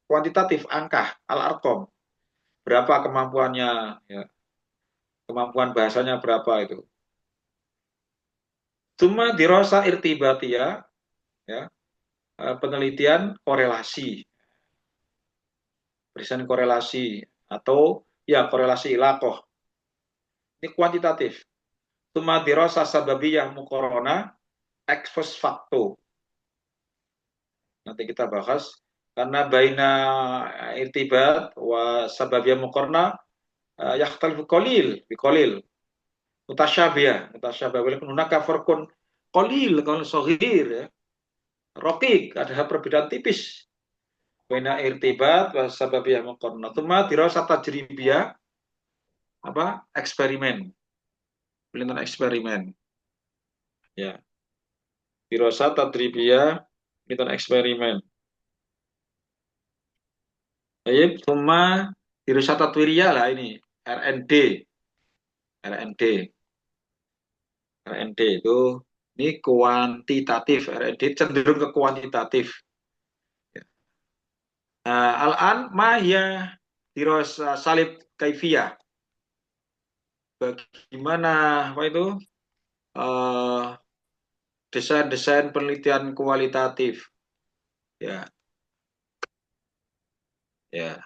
kuantitatif, angka, al-arqam. Berapa kemampuannya, ya. Kemampuan bahasanya berapa itu. Cuma dirasa irtibatiyah, ya, penelitian korelasi, barisan korelasi atau ya korelasi ilakoh. Ini kuantitatif. Cuma dirasa sababiyah mukorona, ex post facto. Nanti kita bahas karena baina irtibat wa sababiyah mukorna yahtalifu qalil biqalil mutasyabih walaupun hunaka farqun qalil kalau saghir ya raqik ada perbedaan tipis baina irtibat wa sababiyah muqarnah tsumma dirasat tajribiyah apa eksperimen penelitian eksperimen ya dirasat tajribiyah penelitian eksperimen ya tsumma dirasat tatwiriyah lah ini RND R&D itu ini kuantitatif, R&D cenderung ke kuantitatif. Al-an ma ya dirasa salib kaifiyah. Bagaimana apa itu eh, desain-desain penelitian kualitatif? Ya, ya.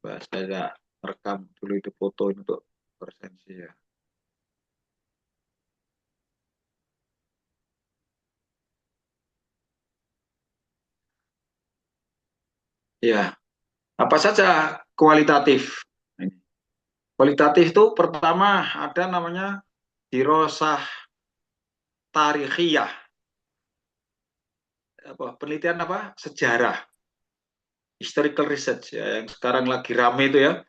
Saya rekam dulu itu foto untuk presensi ya. Ya, apa saja kualitatif? Kualitatif itu pertama ada namanya dirosah tarikhiyah, apa penelitian apa sejarah, historical research ya, yang sekarang lagi rame itu ya,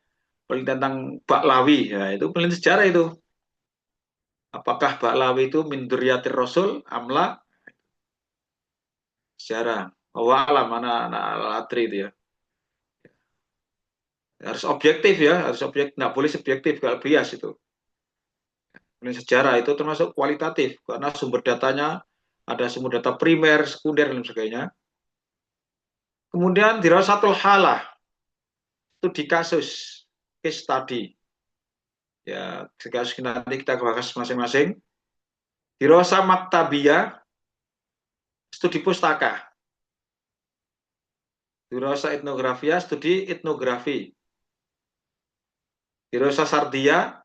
penelitian tentang Baklawi ya, itu penelitian sejarah itu. Apakah Baklawi itu min dzurriyyatir Rasul amla, sejarah. Alam mana anak latri itu ya. Harus objektif ya, harus objektif, nggak boleh subjektif kalau bias itu. Penelitian sejarah itu termasuk kualitatif karena sumber datanya ada sumber data primer, sekunder dan sebagainya. Kemudian dirasatul halah, itu di kasus case study. Ya, kasus nanti kita bahas masing-masing. Dirasa maktabiyah, studi pustaka. Dirasa etnografia, studi etnografi. Dirasa sardia,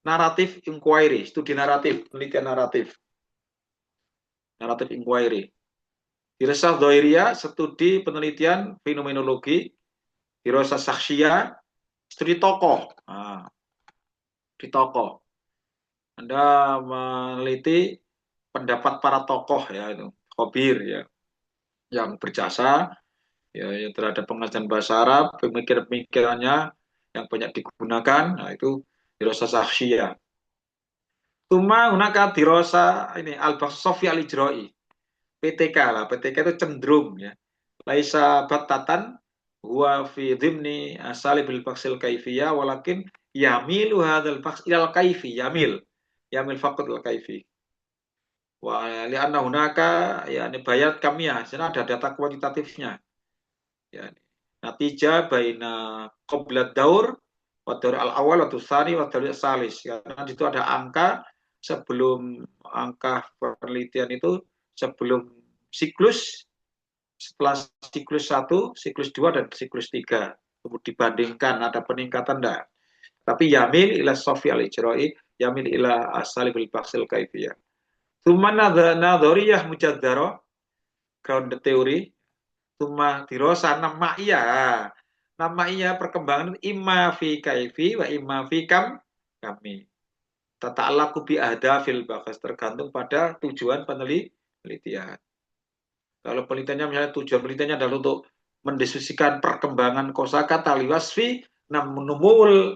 naratif inquiry, studi naratif, penelitian naratif. Naratif inquiry. Dirasa doiria, studi penelitian fenomenologi. Dirasa saksia, studi tokoh. Nah, di tokoh. Anda meneliti pendapat para tokoh ya itu, khobir ya, yang berjasa ya, ya terhadap pengajaran bahasa Arab, pemikiran-pemikirannya yang banyak digunakan, nah itu dirasa sahsyiyah. Tuma hunaka dirasa ini al-Sofi al-Ijra'i, PTK lah, PTK itu cenderung ya. Laisa batatan huwa fi dhimni asalibil faksil kaifiyah walakin yamilu hadzal faks ilal kaifi, yamil faqat al kaifi. Wa li'anna hunaka ya ini bayat kamiyah, sana ada data kuantitatifnya. Ya, natija baina qoblat daur wa daur al awal wa tsani wa daur salis, karena itu ada angka sebelum angka penelitian itu sebelum siklus, setelah siklus 1, siklus 2 dan siklus 3. Kemudian dibandingkan ada peningkatan enggak. Tapi yamil ila sofi al ijra'i, yamil ila asalibil baksil kaifiyah. Tsumma nadhariyah mujaddara, ground theory. Tsumma dirosa nama iya perkembangan imma fi kaifi wa imma fi kami. Tata'allaqu bi ahdafil bakas, tergantung pada tujuan penelitian. Kalau penelitiannya misalnya tujuan penelitiannya adalah untuk mendiskusikan perkembangan kosakata liwasfi namnumul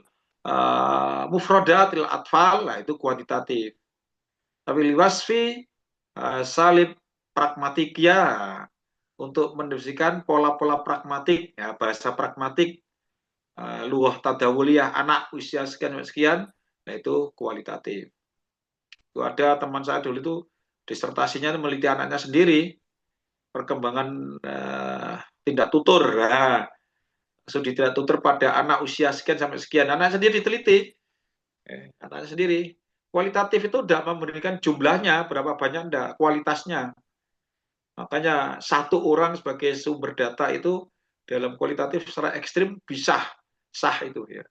mufradatil atfal, nah itu kuantitatif. Tapi liwasfi salib pragmatik ya, untuk mendiskusikan pola-pola pragmatik ya, bahasa pragmatik, luah tadawuliyah anak usia sekian-sekian, nah itu kualitatif. Itu ada teman saya dulu itu disertasinya meliti anaknya sendiri, perkembangan tindak tutur. Nah, studi tindak tutur pada anak usia sekian sampai sekian. Anak sendiri diteliti. Anaknya sendiri. Kualitatif itu tidak memberikan jumlahnya, berapa banyak enggak, kualitasnya. Makanya satu orang sebagai sumber data itu dalam kualitatif secara ekstrim bisa sah itu ya.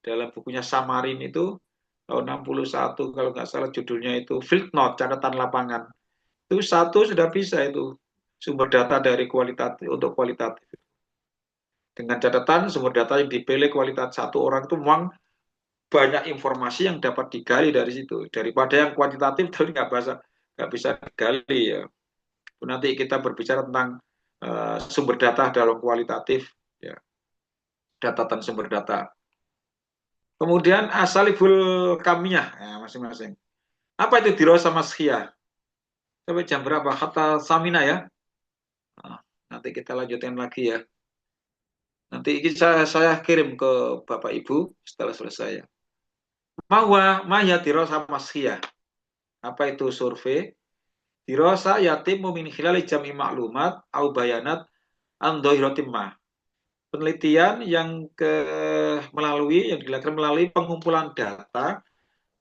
Dalam bukunya Samarin itu tahun 61 kalau nggak salah judulnya itu Field Note, catatan lapangan. Itu satu sudah bisa itu sumber data dari kualitatif untuk kualitatif. Dengan catatan sumber data yang dipilih kualitas satu orang itu memang banyak informasi yang dapat digali dari situ daripada yang kuantitatif tapi nggak bisa digali ya. Nanti kita berbicara tentang sumber data dalam kualitatif ya, catatan sumber data. Kemudian asalibul kamiyah ya, masing-masing. Apa itu dirasa maskiyah? Sampai jam berapa? Kata Samina ya. Nah, nanti kita lanjutin lagi ya. Nanti ini saya kirim ke Bapak Ibu setelah selesai. Mahya dirasa maskiyah. Apa itu survei? Dirasa yatim min khilali jam'i maklumat au bayanat an dhahiratin ma. Penelitian yang dilakukan melalui pengumpulan data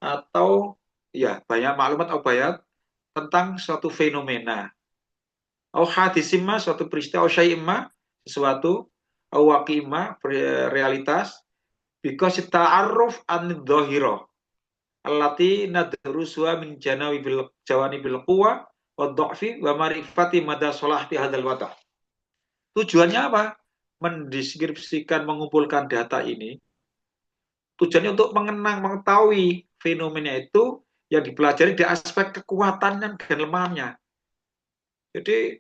atau ya banyak maklumat atau bayat tentang suatu fenomena au hadisimma suatu peristiwa au syai'imma sesuatu au waqi'imma realitas because ta'arruf an dhahirah allati nadrusuha min jawanibil quwa wa dha'fi wa marifati mada solahti hadzal wata'. Tujuannya apa? Mendeskripsikan, mengumpulkan data ini tujuannya untuk mengetahui fenomena itu yang dipelajari di aspek kekuatan dan lemahnya. Jadi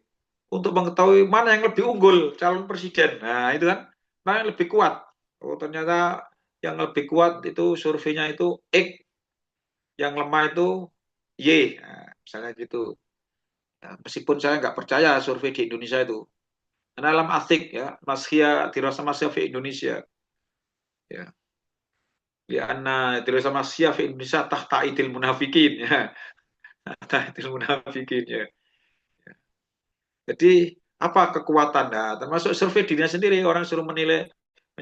untuk mengetahui mana yang lebih unggul calon presiden, nah itu kan mana yang lebih kuat. Oh ternyata yang lebih kuat itu surveinya itu X, yang lemah itu Y, nah, misalnya gitu. Nah, meskipun saya nggak percaya survei di Indonesia itu, karena dalam asik ya, Masya dirasa Masya di Indonesia, ya. Lianna dirasa Masya di Indonesia tahta idil munafikin ya. Tahtil munafikin ya. Jadi apa kekuatan? Nah, termasuk survei dirinya sendiri orang suruh menilai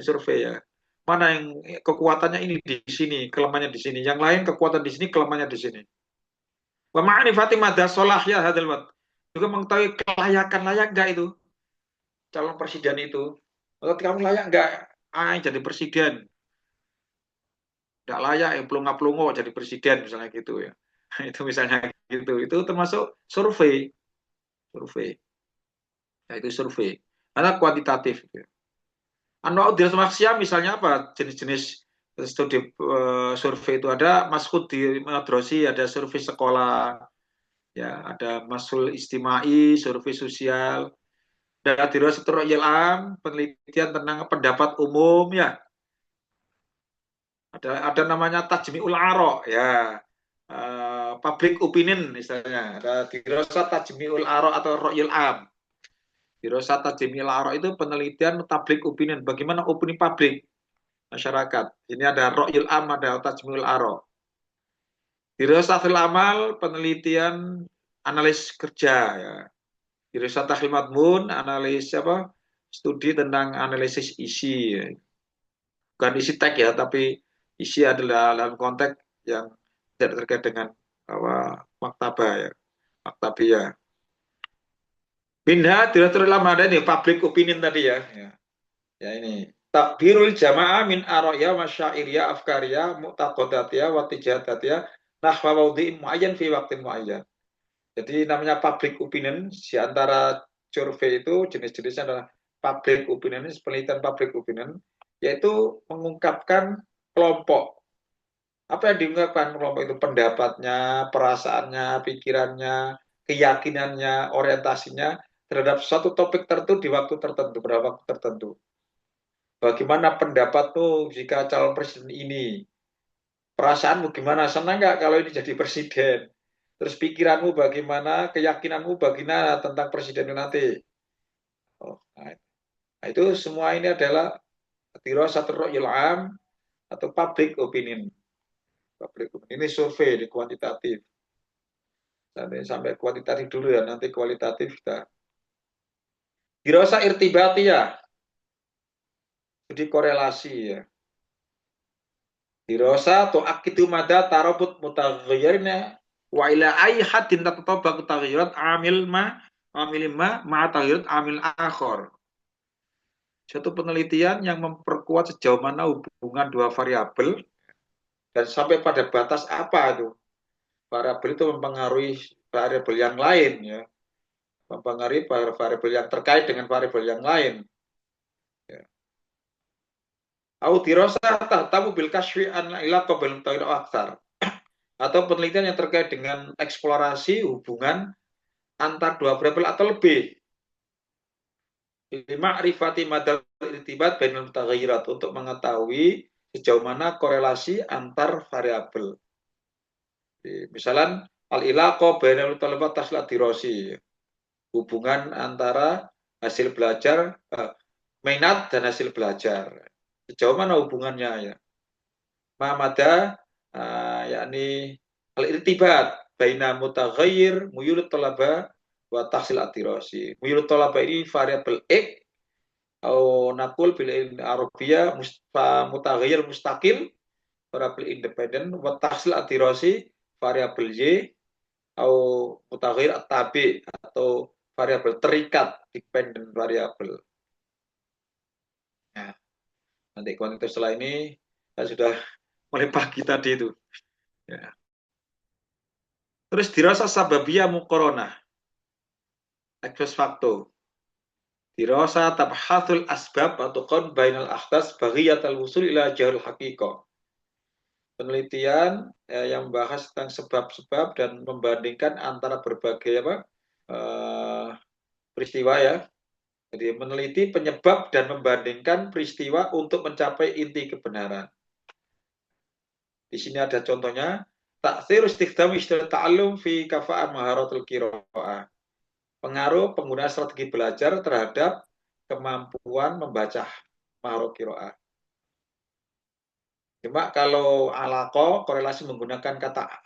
survei ya. Mana yang kekuatannya ini di sini, kelemahannya di sini. Yang lain kekuatan di sini, kelemahannya di sini. Wa ma'rifati madha solahya hadzal wat. Juga mengetahui kelayakan layak enggak itu calon presiden itu. Kalau kamu layak enggak jadi presiden. Enggak layak yang pelongo-pelongo jadi presiden misalnya gitu ya. Itu misalnya gitu. Itu termasuk survei, survei. Ya, itu survei. Karena kuantitatif. Gitu. Anwar dirasa maksiat misalnya apa? Jenis-jenis studi survei itu ada maskut di madrasi, ada survei sekolah, ya ada masul istimai, survei sosial, ada dirasa am, penelitian tentang pendapat umum, ya ada namanya tajmiul aro, ya public opinion misalnya, ada dirasa tajmiul aro atau royal am. Dirasa tajmiul aro itu penelitian public opinion, bagaimana opini publik masyarakat. Ini ada ro'yul am, ada tajmul aro. Dirasatil amal, penelitian analis kerja. Ya. Dirasatil madmun, analis apa? Studi tentang analisis isi. Ya. Bukan isi teks ya, tapi isi adalah dalam konteks yang tidak terkait dengan apa, maktabah ya. Maktabiyah. Minha dirasatil amal ada ini public opinion tadi ya. Ya ini takbirul jamaah min araya masyairiyah afkariyah mu'taqadatiyah wa tijadatiyah nahwa mawdi'in muayyan fi waktin muayyan. Jadi namanya public opinion di antara survei itu jenis-jenisnya adalah public opinion, penelitian public opinion yaitu mengungkapkan kelompok. Apa yang diungkapkan kelompok itu? Pendapatnya, perasaannya, pikirannya, keyakinannya, orientasinya terhadap suatu topik tertentu di waktu tertentu, pada waktu tertentu. Bagaimana pendapatmu jika calon presiden ini? Perasaanmu gimana? Senang nggak kalau ini jadi presiden? Terus pikiranmu bagaimana? Keyakinanmu bagaimana tentang presiden nanti? Oh, nah itu semua ini adalah dirasat ra'yul am atau public opinion. Public opinion. Ini survei di kuantitatif. Sampai kuantitatif dulu ya, nanti kualitatif kita. Dirasa irtibatiyah. Jadi korelasi ya. Dirasa atau akidu mada tarabut mutaghayyirna wa ila ay haddin tatatabaqu taghayyurat amil ma taghayyurat amil akhar. Suatu penelitian yang memperkuat sejauh mana hubungan dua variabel dan sampai pada batas apa itu. Variabel itu mempengaruhi variabel yang lain ya. Mempengaruhi variabel yang terkait dengan variabel yang lain. Ya. Au dirasa tahtamu bil kasfi an ila qabil tawil aktsar. Atau penelitian yang terkait dengan eksplorasi hubungan antar dua variabel atau lebih. Ma'rifati madal irtibat bainal mutaghayyirat untuk mengetahui sejauh mana korelasi antar variabel. Misalnya al-ilaqah bainal talabat taslat dirasi. Hubungan antara hasil belajar minat dan hasil belajar. Sejauh mana hubungannya ya? Ma'amada yakni al-irtibat baina mutaghayyir muyulut talaba wa tahsil atirasi. Muyulut talaba ini variabel X atau nakul bil arabiyah mutaghayyir mustaqil variabel independen wa tahsil atirasi variabel Y atau mutaghayyir at-tabi atau variabel terikat dependent variabel. Nah, nanti kuantitas setelah ini saya sudah mulai pagi tadi itu. Ya. Terus dirasa sababiyah muqaranah. Ex facto. Dirasa tabhathul asbab atau qan bainal ahdas baghiyatal wusul ila jahrul haqiqah. Penelitian yang membahas tentang sebab-sebab dan membandingkan antara berbagai peristiwa ya. Jadi meneliti penyebab dan membandingkan peristiwa untuk mencapai inti kebenaran. Di sini ada contohnya, ta'thir istikhdam istilah ta'allum fi kafa'an maharatul qira'ah. Pengaruh penggunaan strategi belajar terhadap kemampuan membaca maharot qira'ah. Cuma kalau alaqo, korelasi menggunakan kata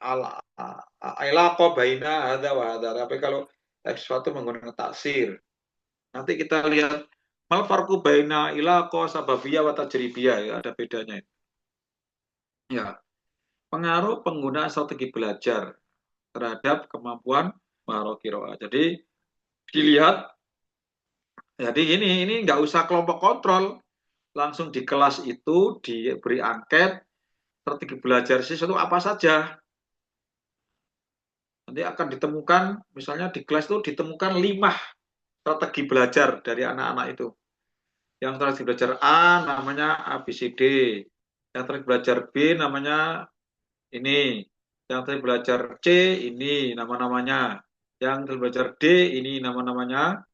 alaqo baina hadza wa hadza. Tapi kalau sesuatu menggunakan taksir. Nanti kita lihat mal farqu baina ilaqo sababiyah wa tajribiyah, ya, ada bedanya. Ya. Pengaruh penggunaan strategi belajar terhadap kemampuan maharot qira'ah. Jadi dilihat, jadi ini nggak usah kelompok kontrol, langsung di kelas itu diberi angket strategi belajar siswa itu apa saja. Nanti akan ditemukan, misalnya di kelas itu ditemukan 5 strategi belajar dari anak-anak itu. Yang strategi belajar A namanya ABCD, yang strategi belajar B namanya ini, yang strategi belajar C ini nama-namanya, yang strategi belajar D ini nama-namanya,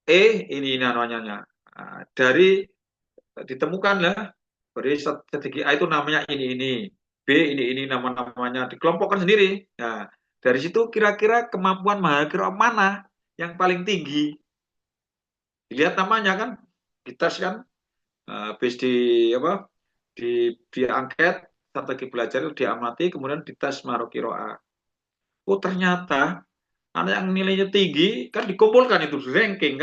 E ini namanya. Dari ditemukanlah dari strategi A itu namanya ini, B ini nama-namanya, dikelompokkan sendiri. Nah, dari situ kira-kira kemampuan mahasiswa mana yang paling tinggi? Dilihat namanya kan, dites kan, habis di angket strategi belajar itu diamati, kemudian dites maharot qiraah. Oh ternyata anak yang nilainya tinggi kan dikumpulkan itu di ranking,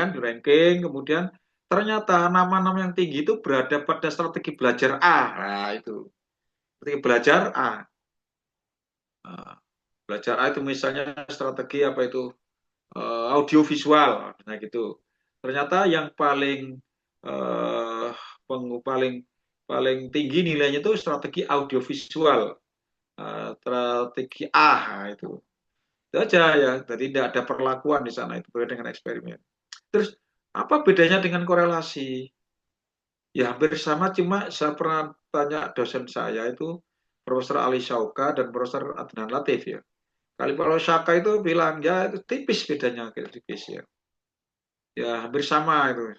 kemudian ternyata nama-nama yang tinggi itu berada pada strategi belajar A. Nah, itu. Strategi belajar A. Nah, belajar A itu misalnya strategi apa itu? Audiovisual, nah gitu. Ternyata yang paling uh, paling paling tinggi nilainya itu strategi audiovisual, strategi A. Nah, itu aja ya. Jadi tidak ada perlakuan di sana, itu berbeda dengan eksperimen. Terus apa bedanya dengan korelasi? Ya hampir sama, cuma saya pernah tanya dosen saya itu Profesor Ali Syauka dan Profesor Adnan Latif ya. Kalau Syauka itu bilang ya itu tipis bedanya, tipis ya. Ya hampir sama itu.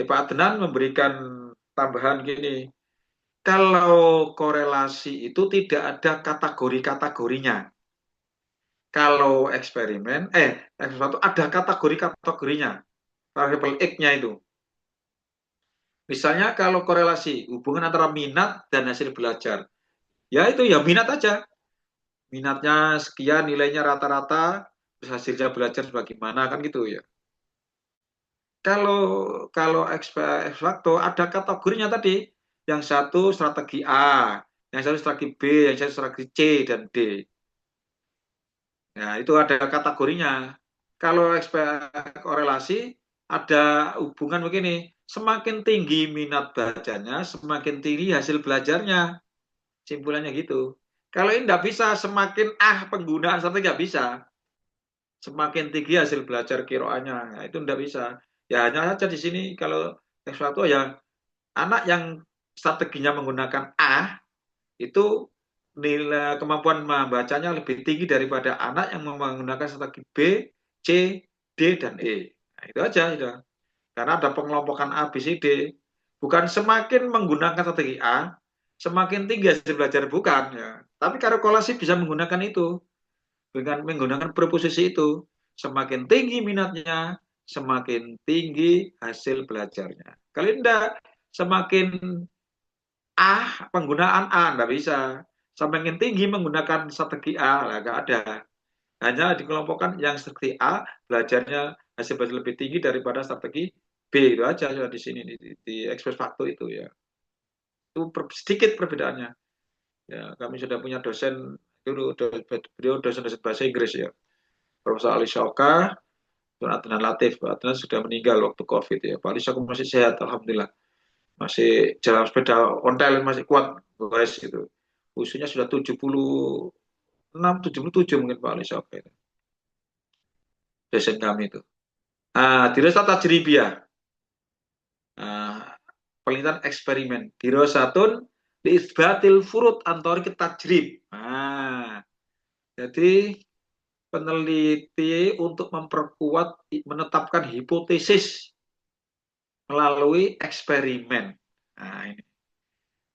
Pak Adnan memberikan tambahan gini, kalau korelasi itu tidak ada kategori-kategorinya. Kalau eksperimen, sesuatu ada kategori-kategorinya, variable X-nya itu. Misalnya kalau korelasi hubungan antara minat dan hasil belajar, ya itu ya minat aja. Minatnya sekian, nilainya rata-rata, terus hasilnya belajar bagaimana kan gitu ya. Kalau ekstrakto ada kategorinya tadi, yang satu strategi A, yang satu strategi B, yang satu strategi C dan D. Nah, itu ada kategorinya. Kalau korelasi ada hubungan begini, semakin tinggi minat bacanya, semakin tinggi hasil belajarnya. Simpulannya gitu. Kalau ini tidak bisa, semakin penggunaan strategi nggak bisa. Semakin tinggi hasil belajar kiroannya, nah, itu tidak bisa. Ya hanya saja di sini kalau sesuatu ya anak yang strateginya menggunakan A itu nilai kemampuan membacanya lebih tinggi daripada anak yang menggunakan strategi B, C, D dan E. Nah, itu aja sudah. Karena ada pengelompokan A, B, C, D. Bukan semakin menggunakan strategi A, semakin tinggi hasil belajar, bukan ya. Tapi kalkulasi bisa menggunakan itu dengan menggunakan preposisi itu. Semakin tinggi minatnya, semakin tinggi hasil belajarnya. Kalau tidak, semakin penggunaan tidak bisa. Semakin tinggi menggunakan strategi A, lah nggak ada. Hanya dikelompokkan yang strategi A, belajarnya hasil belajar lebih tinggi daripada strategi B. Itu aja di sini, di ekspres fakto itu ya. Itu sedikit perbedaannya. Ya, kami sudah punya dosen, beliau dosen-dosen bahasa Inggris ya. Profesor Ali Syauka, dan Adnan Latif. Pak Adnan sudah meninggal waktu COVID ya. Pak Ali Syauka masih sehat, Alhamdulillah. Masih jalan sepeda ontel, masih kuat, guys gitu. Usianya sudah 76, 77 mungkin Pak Ali Syauka itu. Dosen kami itu. Dirasa tajribiyah. Penelitian eksperimen. Dirasatun diisbatil furud antori tajrib. Jadi peneliti untuk memperkuat, menetapkan hipotesis melalui eksperimen. Ini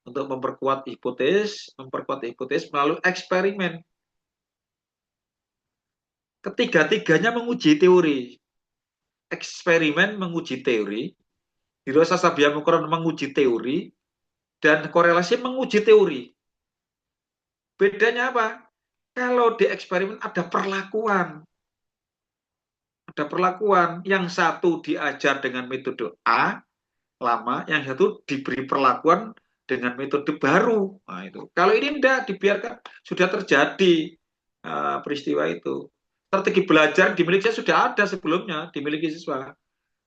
untuk memperkuat hipotesis melalui eksperimen. Ketiga-tiganya menguji teori. Eksperimen menguji teori, Hirosa Sabiha Mukron menguji teori, dan korelasi menguji teori. Bedanya apa? Kalau di eksperimen ada perlakuan. Ada perlakuan. Yang satu diajar dengan metode A, lama, yang satu diberi perlakuan dengan metode baru. Nah, itu. Kalau ini tidak dibiarkan, sudah terjadi peristiwa itu. Strategi belajar dimiliki sudah ada sebelumnya, dimiliki siswa.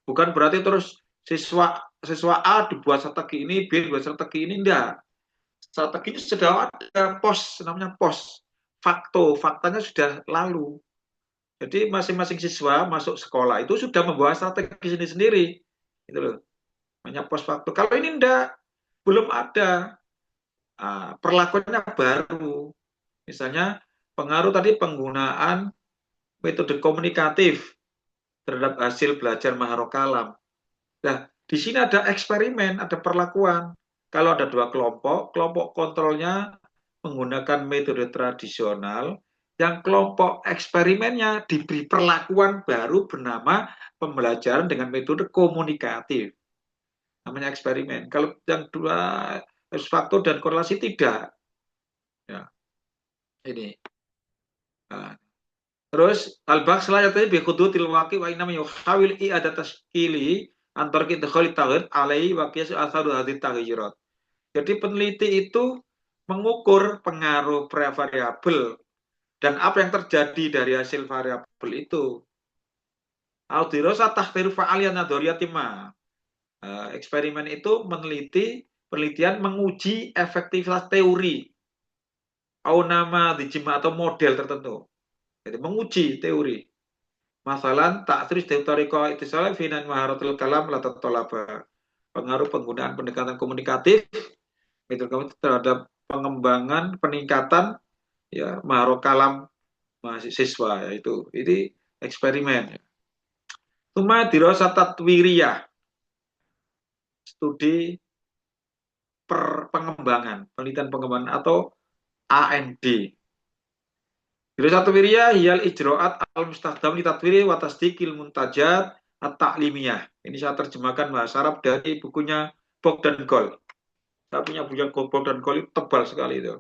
Bukan berarti terus siswa A dibuat strategi ini, B dibuat strategi ini, enggak. Strateginya sudah ada, namanya pos. Faktanya sudah lalu. Jadi masing-masing siswa masuk sekolah itu sudah membawa strategi sendiri. Gitu loh. Namanya pos fakto. Kalau ini enggak, belum ada. Perlakuannya baru. Misalnya pengaruh tadi penggunaan metode komunikatif terhadap hasil belajar maharok kalam. Nah, di sini ada eksperimen, ada perlakuan. Kalau ada dua kelompok, kelompok kontrolnya menggunakan metode tradisional, yang kelompok eksperimennya diberi perlakuan baru bernama pembelajaran dengan metode komunikatif. Namanya eksperimen. Kalau yang dua faktor dan korelasi tidak. Ya, ini. Nah, terus al-baks selanjutnya bikudu tilwaki wa inam yukhawil i'adat taskili antar kita khali taghir alai wa qiyas atharu hadhihi taghyirat. Jadi peneliti itu mengukur pengaruh variabel dan apa yang terjadi dari hasil variabel itu. Audirosa tahtir fa'alian nadhariyatima. Eksperimen itu penelitian menguji efektivitas teori au nama dijima atau model tertentu. Jadi menguji teori. Masalan ta'tris tariqa ittisal finan maharatul kalam la tattalaba. Pengaruh penggunaan pendekatan komunikatif metode terhadap pengembangan peningkatan ya maharot kalam mahasiswa yaitu ini eksperimen. Cuma dirasa tatwiriyah, studi pengembangan, penelitian pengembangan atau AND. Dirasa tatwiriyah hiyal ijro'at al-mustakhdam li tatwiri wa tasdiqil muntajat at-ta'limiyah. Ini saya terjemahkan bahasa Arab dari bukunya Bogdan Gol. Saya punya buku Bogdan Gol itu tebal sekali itu.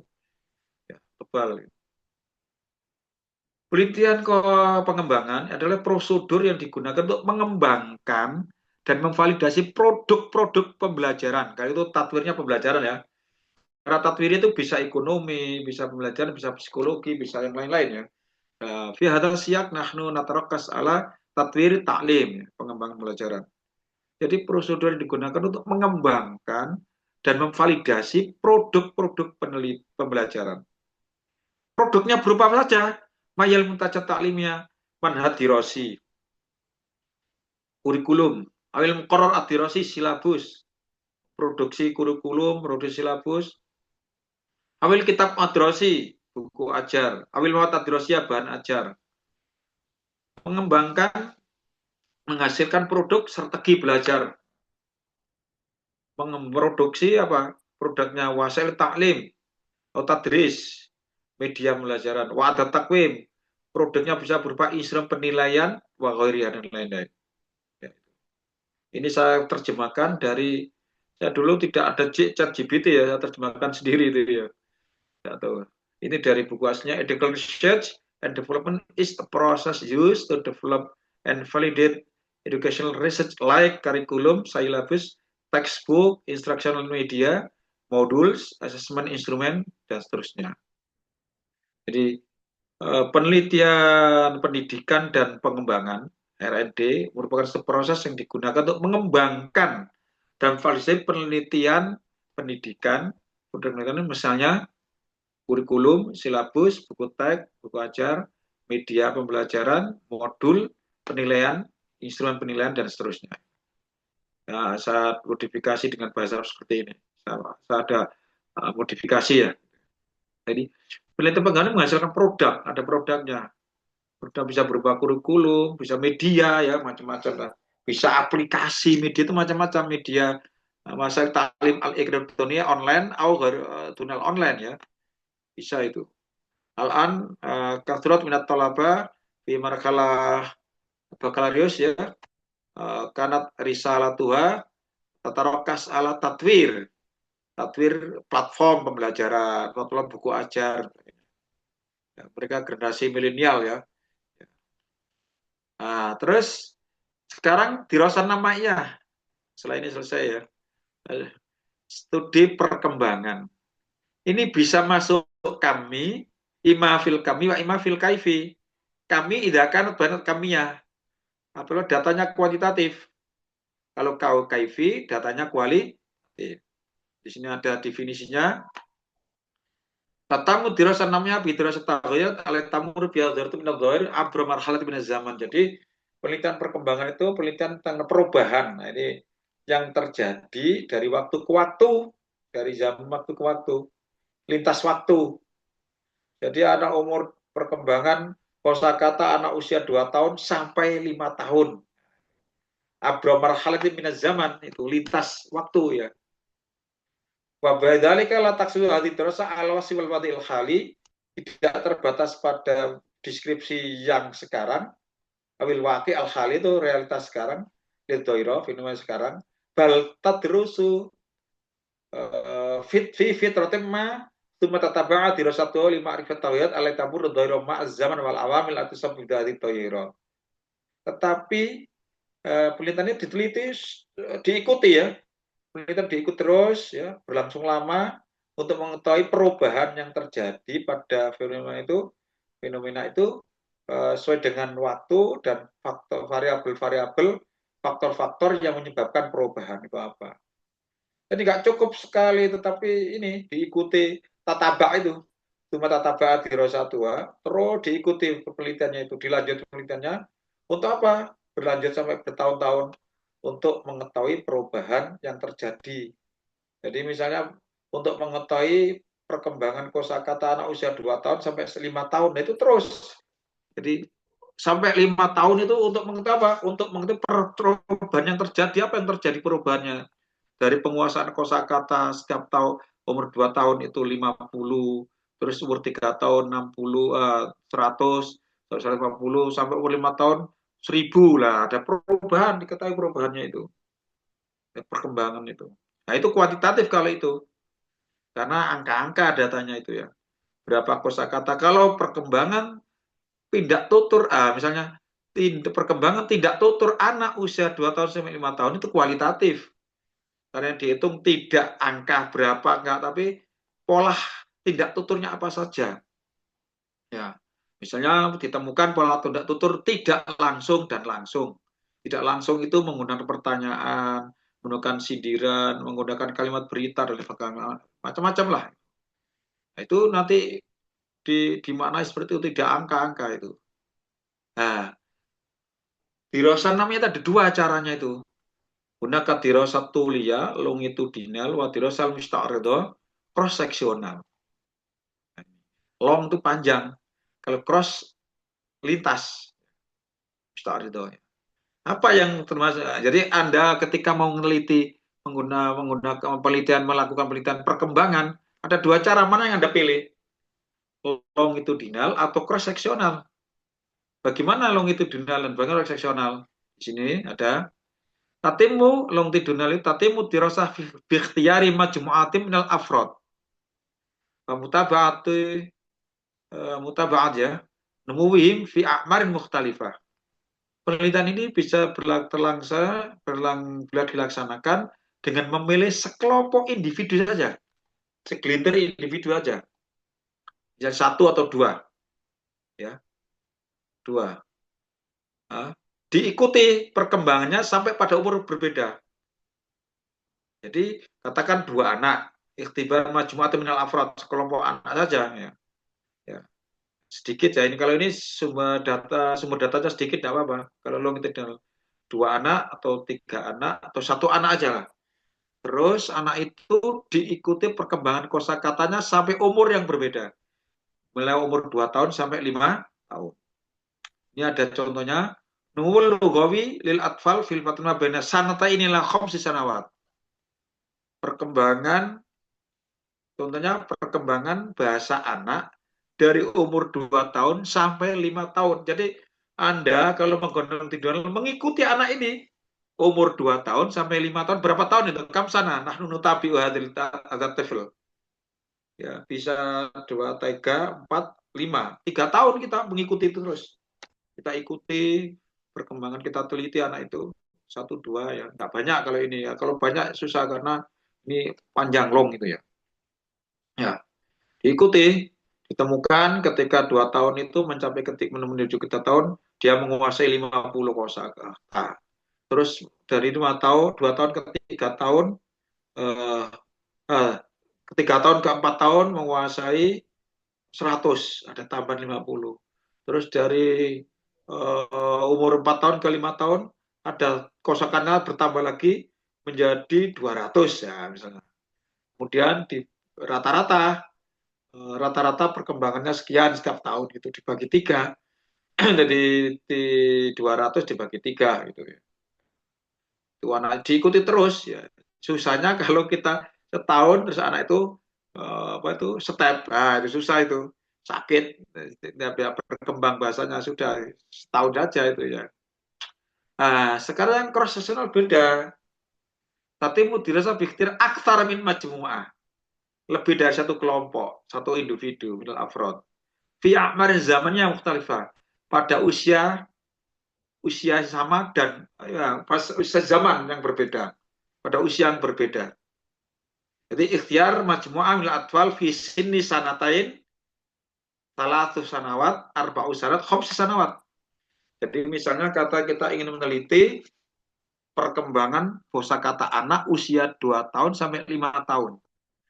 Ya, tebal. Penelitian pengembangan adalah prosedur yang digunakan untuk mengembangkan dan memvalidasi produk-produk pembelajaran. Kalau itu tatwirnya pembelajaran ya. Karena tatwir itu bisa ekonomi, bisa pembelajaran, bisa psikologi, bisa yang lain-lain ya. Fi hadzal siyaq nahnu natarakas ala tatwir ta'lim, pengembangan pembelajaran. Jadi prosedur yang digunakan untuk mengembangkan dan memvalidasi produk-produk pembelajaran. Produknya berupa apa saja? Mayal muntajat taklimnya, manhaj dirasi, kurikulum, awil muqarrar ad-dirasi, silabus, produksi kurikulum, produksi silabus, awil kitab madrasi, buku ajar, awil mawad ad-dirasi, bahan ajar. Mengembangkan, menghasilkan produk strategi belajar. Memproduksi apa? Produknya wasail taklim, atau tadris, media pembelajaran. Wa ada takwim, produknya bisa berupa instrumen penilaian, wa ghairiha dan lain-lain. Ini saya terjemahkan dari, saya dulu tidak ada ChatGPT ya, saya terjemahkan sendiri itu ya. Tidak tahu. Ini dari buku aslinya, Ethical Research and Development is a process used to develop and validate educational research like curriculum, syllabus, textbook, instructional media, modules, assessment instrument, dan seterusnya. Jadi penelitian pendidikan dan pengembangan R&D merupakan sebuah proses yang digunakan untuk mengembangkan dan validasi penelitian pendidikan, misalnya kurikulum, silabus, buku teks, buku ajar, media pembelajaran, modul, penilaian, instrumen penilaian, dan seterusnya. Nah, saya modifikasi dengan bahasa seperti ini. Saya ada modifikasi ya. Jadi penelitian pengembangan menghasilkan produk, ada produknya. Produk bisa berupa kurikulum, bisa media ya, macam-macam lah. Bisa aplikasi media itu macam-macam media. Masa taklim al-elektronia online atau tunnel online ya. Bisa itu. Al-an kathrat minat talaba fi markalah bakalarius ya, kanat risalatuha tatarokas ala tatwir platform pembelajaran, platform buku ajar. Ya, mereka generasi milenial ya. Nah, terus sekarang dirasa namanya setelah ini selesai ya, studi perkembangan. Ini bisa masuk kami, imafil kami, wa imafil kaifi. Kami idakan banget kaminya. Apabila datanya kuantitatif. Kalau kau kaifi, datanya kualitatif. Di sini ada definisinya. Tatamu dirasa namanya bidirasa taghayat oleh tamur biadhar itu minadh dhahir abra marhalat min zaman. Jadi penelitian perkembangan itu penelitian tentang perubahan. Nah, ini yang terjadi dari waktu ke waktu, dari zaman waktu ke waktu, lintas waktu. Jadi anak umur perkembangan kosakata anak usia 2 tahun sampai 5 tahun. Abra marhalat min zaman itu lintas waktu ya. Wa badzalika la taqsidu hadhihi dirasa al-wasi wal wadil hali, tidak terbatas pada deskripsi yang sekarang, awil waqi al-hali itu realitas sekarang, lidhoiro fenomena sekarang, bal tadrusu fi fitratim ma thumma tataba'a dirasatu lima arifat tawhid alai tabur dhairo ma zaman wal awamil atusab bidati dhairo. Tetapi penelitiannya diteliti, diikuti ya, penelitian diikut terus ya, berlangsung lama untuk mengetahui perubahan yang terjadi pada fenomena itu sesuai dengan waktu dan faktor variabel-variabel, faktor-faktor yang menyebabkan perubahan itu apa. Jadi nggak cukup sekali, tetapi ini diikuti tatabak itu, cuma tatabak dirosatua, terus diikuti penelitiannya itu, dilanjut penelitiannya untuk apa? Berlanjut sampai bertahun-tahun untuk mengetahui perubahan yang terjadi. Jadi misalnya untuk mengetahui perkembangan kosakata anak usia 2 tahun sampai 5 tahun, itu terus. Jadi sampai 5 tahun itu untuk mengetahui apa? Untuk mengetahui perubahan yang terjadi, apa yang terjadi perubahannya. Dari penguasaan kosakata setiap tahun, umur 2 tahun itu 50, terus umur 3 tahun 60, 100, 150, sampai umur 5 tahun 1000 lah. Ada perubahan, diketahui perubahannya itu. Perkembangan itu. Nah itu kuantitatif kalau itu. Karena angka-angka datanya itu ya. Berapa kosakata. Kalau perkembangan tidak tutur, misalnya perkembangan tidak tutur anak usia 2 tahun sampai 5 tahun itu kualitatif. Karena dihitung tidak angka berapa enggak, tapi pola tidak tuturnya apa saja. Ya. Misalnya ditemukan pola tidak tutur tidak langsung dan langsung. Tidak langsung itu menggunakan pertanyaan, menggunakan sindiran, menggunakan kalimat berita dan macam-macam lah. Nah, itu nanti dimaknai seperti itu, tidak angka-angka itu. Nah, dirosat namanya ada dua caranya itu. Gunakan dirosat tulia, longitudinal, wa dirosal musta'rido, cross seksional. Long itu panjang, kalau cross lintas, musta'rido. Apa yang termasuk? Jadi Anda ketika mau meneliti menggunakan penelitian, melakukan penelitian perkembangan, ada dua cara, mana yang Anda pilih? Longitudinal atau cross seksional. Bagaimana longitudinal dan bagaimana cross seksional? Di sini ada Tatimu long tidunali tatimu dirasa bi ikhtiyari majmu'atin minal afrod. Mutabaat mutabaat ya. Numuwihim fi a'marin mukhtalifah. Penelitian ini bisa bila dilaksanakan dengan memilih sekelompok individu saja, segelintir individu saja, yang satu atau dua, ya, dua. Nah, diikuti perkembangannya sampai pada umur berbeda. Jadi katakan dua anak, ikhtibar majmu'at minal afrad, sekelompok anak saja, ya. Ya. Sedikit ya ini kalau ini sumber datanya sedikit tidak apa-apa. Kalau longitudinal dua anak atau tiga anak atau satu anak aja lah. Terus anak itu diikuti perkembangan kosakatanya sampai umur yang berbeda. Mulai umur 2 tahun sampai 5 tahun. Ini ada contohnya. Nuwul lugawi lil atfal fil fatima baina sanata inilah khamsi sanawat. Perkembangan contohnya perkembangan bahasa anak dari umur 2 tahun sampai 5 tahun. Jadi Anda kalau menggondong tiduran mengikuti anak ini umur 2 tahun sampai 5 tahun, berapa tahun itu? Kam sana, nahnu nutabi'u hadzal tifl. Ya, bisa 2, 3, 4, 5. 3 tahun kita mengikuti itu terus. Kita ikuti perkembangan, kita teliti anak itu. 1, 2 ya, nggak banyak kalau ini ya. Kalau banyak susah karena ini panjang long itu ya. Ya, diikuti, ditemukan ketika 2 tahun itu mencapai menuju kita tahun, dia menguasai 50 kosakata. Terus dari 2 tahun, 2 tahun ke 3 tahun, eh, eh, ketiga tahun ke 4 tahun menguasai 100, ada tambahan 50. Terus dari umur 4 tahun ke 5 tahun, ada kosakata bertambah lagi menjadi 200 ya misalnya. Kemudian di rata-rata rata-rata perkembangannya sekian setiap tahun gitu dibagi 3. Jadi di 200 dibagi 3 gitu ya. Itu anak diikuti terus ya. Susahnya kalau kita setahun terus anak itu apa itu step, nah itu susah itu, sakit, tidak berkembang bahasanya sudah setahun saja itu ya. Nah sekarang yang cross seasonal beda, tapi dirasa pikir aktar min majmu'ah, lebih dari satu kelompok, satu individu, minal afrod. Fi a'mar zamannya mukhtalifah, pada usia usia sama dan ya, pas usia zaman yang berbeda, pada usia yang berbeda. Jadi ikhtiar majmu'ah min atfal fi sinni sanatain salatu sanawat arba'u sanat khamsi sanawat. Jadi misalnya kata kita ingin meneliti perkembangan kosakata anak usia 2 tahun sampai 5 tahun.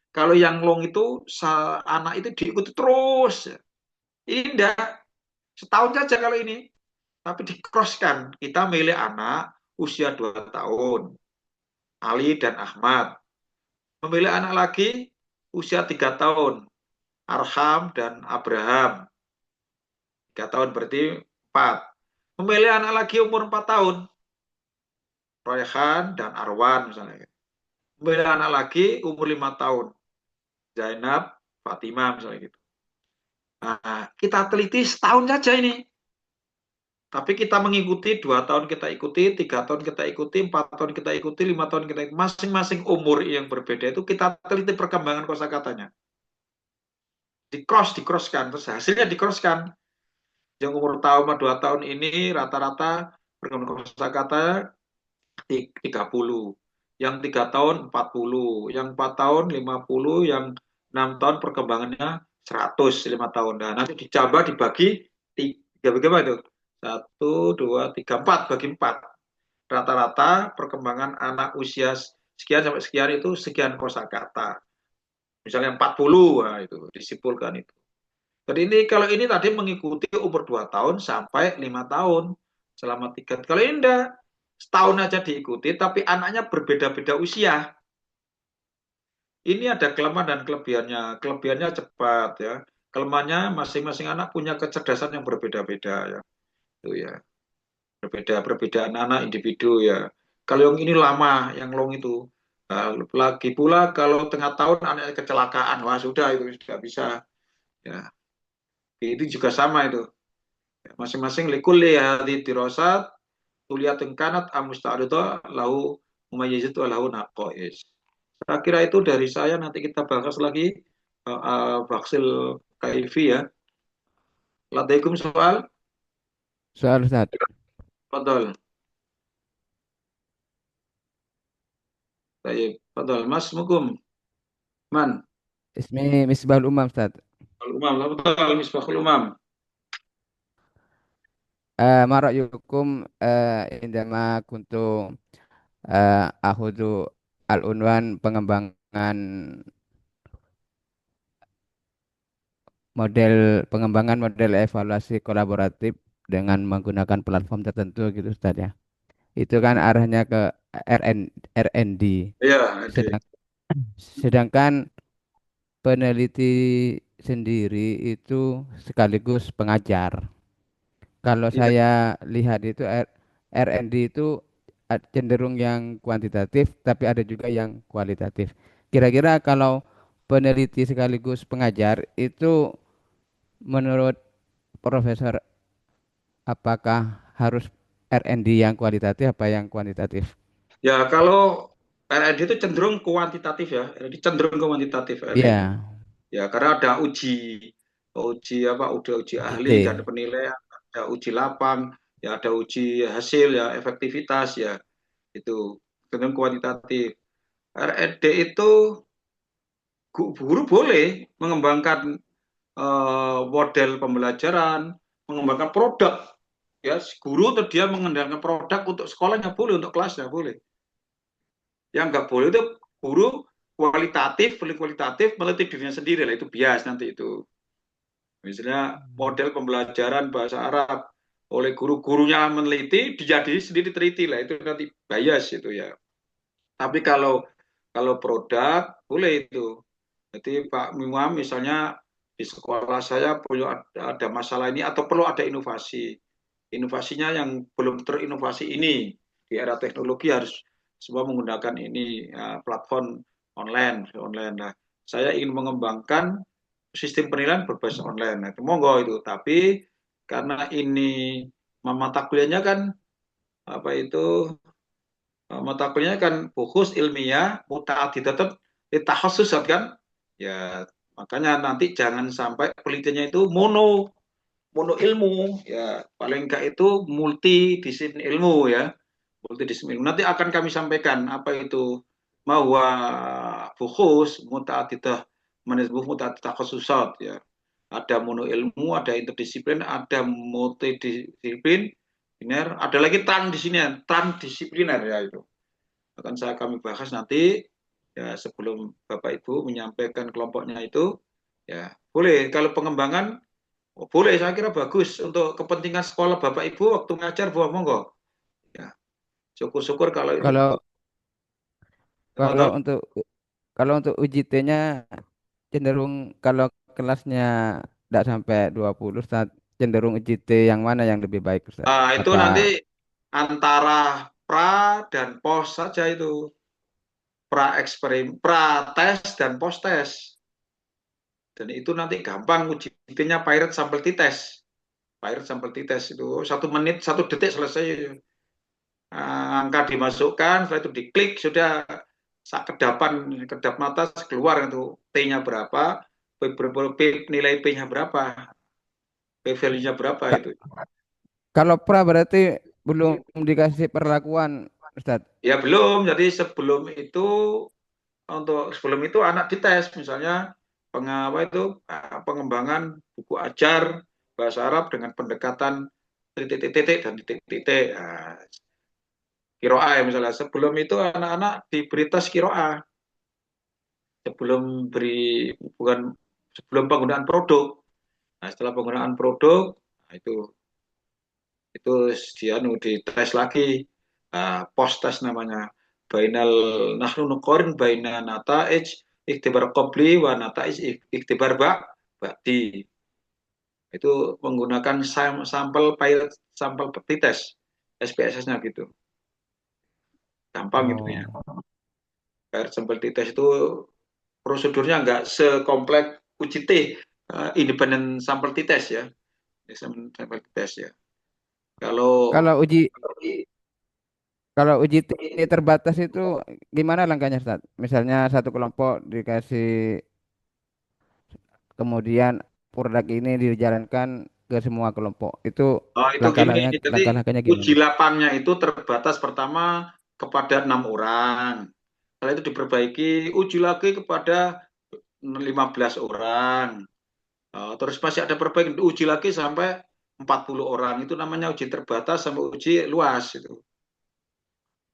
Kalau yang long itu anak itu diikuti terus. Ini enggak, setahun saja kalau ini. Tapi di-crosskan. Kita milih anak usia 2 tahun. Ali dan Ahmad. Memilih anak lagi usia 3 tahun. Arham dan Abraham. 3 tahun berarti 4. Memilih anak lagi umur 4 tahun. Royhan dan Arwan misalnya. Memilih anak lagi umur 5 tahun. Zainab, Fatimah misalnya gitu. Nah, kita teliti setahun saja ini. Tapi kita mengikuti 2 tahun kita ikuti, 3 tahun kita ikuti, 4 tahun kita ikuti, 5 tahun kita ikuti. Masing-masing umur yang berbeda itu kita teliti perkembangan kosakatanya. Di-crosskan. Terus hasilnya di-crosskan. Yang umur tahun 2 tahun ini rata-rata perkembangan kosakata 30. Yang 3 tahun 40. Yang 4 tahun 50. Yang 6 tahun perkembangannya 100, 5 tahun. Nah, nanti dicoba dibagi 3, bagaimana itu? 1, 2, 3, 4, bagi 4. Rata-rata perkembangan anak usia sekian sampai sekian itu sekian kosakata. Misalnya 40, nah itu disimpulkan itu. Jadi ini kalau ini tadi mengikuti umur 2 tahun sampai 5 tahun selama 3. Kalau ini enggak, setahun aja diikuti tapi anaknya berbeda-beda usia. Ini ada kelemahan dan kelebihannya. Kelebihannya cepat ya. Kelemahannya masing-masing anak punya kecerdasan yang berbeda-beda ya. Itu ya. Perbedaan anak individu ya. Kalau yang ini lama, yang long itu. Nah, lagi pula kalau tengah tahun anaknya kecelakaan, wah sudah itu tidak bisa. Ya, itu juga sama itu. Masing-masing likulli hadi dirosat kuliyatun kanat amusta'ridah lahu mumayyizat wa lahu naqais. Saya kira itu dari saya, nanti kita bahas lagi baksil kaifi ya. Ladaikum soal? Soal Ustaz. Fadol. Baik, Fadol. Mas Mukum. Man. Ismi Misbahul Umam Ustaz. Al-Umam. Fadol, Misbahul Umam. Ma ra'yukum indama kuntu akhudu al-unwan pengembangan pengembangan model evaluasi kolaboratif dengan menggunakan platform tertentu gitu Ustaz ya. Itu kan arahnya ke R&D. Ya, adik. Sedang, sedangkan peneliti sendiri itu sekaligus pengajar. Kalau Iya. saya lihat itu R&D itu cenderung yang kuantitatif, tapi ada juga yang kualitatif. Kira-kira kalau peneliti sekaligus pengajar itu menurut Profesor, apakah harus R&D yang kualitatif apa yang kuantitatif? Ya, kalau RND itu cenderung kuantitatif ya. RND cenderung kuantitatif RND. Iya, Ya, karena ada uji apa, udah uji ahli dan UGT. penilaian, ada uji lapang, ya ada uji hasil ya, efektivitas ya, itu cenderung kuantitatif. RND itu guru boleh mengembangkan model pembelajaran, mengembangkan produk. Ya, guru atau dia mengembangkan produk untuk sekolahnya boleh, untuk kelasnya boleh. Yang nggak boleh itu guru kualitatif meneliti dirinya sendiri lah, itu bias nanti itu. Misalnya model pembelajaran bahasa Arab oleh guru-gurunya meneliti, dia sendiri teliti lah, itu nanti bias itu ya. Tapi kalau kalau produk boleh itu. Jadi Pak Mimam misalnya di sekolah saya perlu ada masalah ini atau perlu ada inovasi. Inovasinya yang belum terinovasi ini di era teknologi harus semua menggunakan ini ya, platform online. Nah, saya ingin mengembangkan sistem penilaian berbasis online. Nah, itu monggo itu. Tapi karena ini mata kuliahnya kan apa itu mata kuliahnya kan fokus ilmiah muta'addidatun litakhasusat kan. Ya, makanya nanti jangan sampai penelitiannya itu mono ilmu ya, paling enggak itu multidisiplin ilmu ya, multidisiplin ilmu. Nanti akan kami sampaikan apa itu bahwa fokus muta'addidah menisbuh muta'addidah khususat ya, ada mono ilmu, ada interdisiplin, ada multidisiplin, ada lagi transdisipliner ya, itu akan kami bahas nanti ya, sebelum Bapak Ibu menyampaikan kelompoknya itu ya, boleh kalau pengembangan. Oh, boleh, saya kira bagus untuk kepentingan sekolah Bapak Ibu waktu ngajar, buah monggo. Ya, syukur-syukur kalau itu. Kalau kalau Fadol. untuk kalau untuk UJT-nya cenderung kalau kelasnya tidak sampai 20 Ustaz, cenderung UJT yang mana yang lebih baik Ustaz? Nah, itu Apa nanti antara pra dan pos saja itu. Pra tes dan pos tes. Dan itu nanti gampang uji-ujinya pirate sample tites. Pirate sample tites itu 1 menit 1 detik selesai. Angka dimasukkan, setelah itu diklik sudah kedap mata keluar itu T-nya berapa, nilai P-nya berapa, P value-nya berapa Ka- itu. kalau pra berarti belum dikasih perlakuan Ustaz? Ya belum, jadi sebelum itu anak dites, misalnya itu pengembangan buku ajar bahasa Arab dengan pendekatan titik-titik dan titik-titik. Kiroa ya misalnya, sebelum itu anak-anak diberi tes kiroa sebelum beri bukan sebelum penggunaan produk. Nah, setelah penggunaan produk, nah itu dia dites lagi, post test namanya. Bainal nahnu nuqarin baina nata'ij iktibar qabli wa nata'ij iktibar ba'di. Itu menggunakan sampel pilot, sampel peti tes SPSS-nya gitu. Gampang gitu ya. Oh. Sampel tes itu prosedurnya nggak sekompleks UJT, independent sampel tes ya. Sampel tes ya. Kalau Kalau uji Kalau uji terbatas itu gimana langkahnya, Ustaz? Misalnya satu kelompok dikasih, kemudian produk ini dijalankan ke semua kelompok. Itu Oh, itu gini, langkah-langkahnya jadi langkah-langkahnya uji gimana? lapangnya itu terbatas pertama kepada 6 orang. Setelah itu diperbaiki, uji lagi kepada 15 orang. Terus masih ada perbaikan, uji lagi sampai 40 orang. Itu namanya uji terbatas sampai uji luas itu.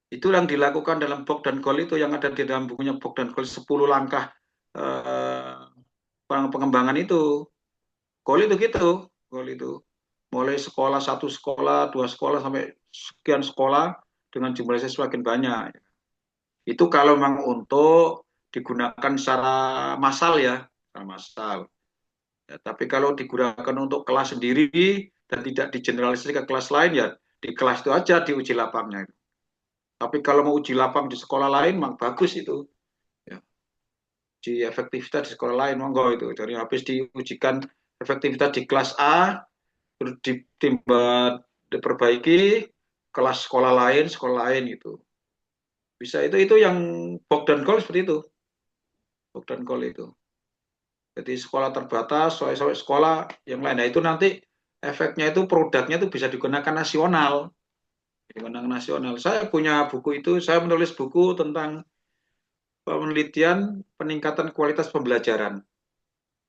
Itu yang dilakukan dalam Bogdan-Khol itu yang ada di dalam bukunya Bogdan-Khol 10 langkah eh, pengembangan itu. Khol itu gitu, Khol itu. Mulai sekolah, satu sekolah, dua sekolah, sampai sekian sekolah dengan jumlah siswa semakin banyak. Itu kalau memang untuk digunakan secara massal ya, secara massal. Ya, tapi kalau digunakan untuk kelas sendiri dan tidak digeneralisasi ke kelas lain ya di kelas itu aja diuji lapangnya. Tapi kalau mau uji lapang di sekolah lain, memang bagus itu. Ya, uji efektivitas di sekolah lain, monggo itu. Jadi habis diujikan efektivitas di kelas A, terus ditimba, diperbaiki kelas sekolah lain gitu. Bisa itu yang Bogdan Goal seperti itu. Bogdan Goal itu. Jadi sekolah terbatas, soal sekolah yang lain. Nah itu nanti efeknya itu produknya itu bisa digunakan nasional. Digunakan nasional. Saya punya buku itu, saya menulis buku tentang penelitian peningkatan kualitas pembelajaran.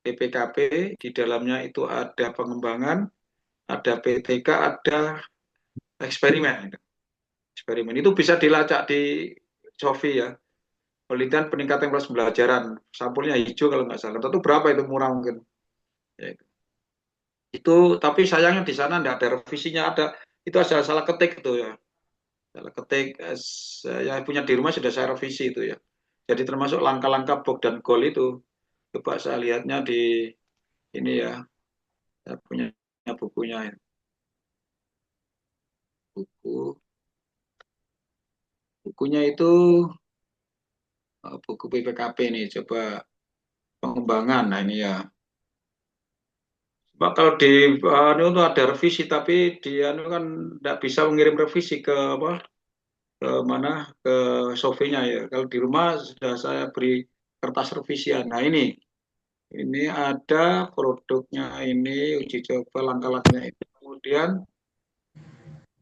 PPKP, di dalamnya itu ada pengembangan, ada PTK, ada eksperimen. Eksperimen itu bisa dilacak di Sofi ya. Penelitian peningkatan kualitas pembelajaran. Sampulnya hijau kalau nggak salah. Tentu berapa itu murah mungkin. Ya, itu tapi sayangnya di sana tidak ada revisinya, ada itu asal salah ketik itu ya, salah ketik. Saya punya di rumah sudah saya revisi itu ya, jadi termasuk langkah-langkah box dan goal itu. Coba saya lihatnya di ini ya, saya punya bukunya ya. Bukunya itu buku PPKP nih, coba pengembangan. Nah ini ya, Pak, kalau di ini untuk ada revisi tapi dia kan tidak bisa mengirim revisi ke apa, ke mana, ke Sofinya ya. Kalau di rumah sudah saya beri kertas revisian. Nah ini ada produknya, ini uji coba langkah-langkahnya itu. Kemudian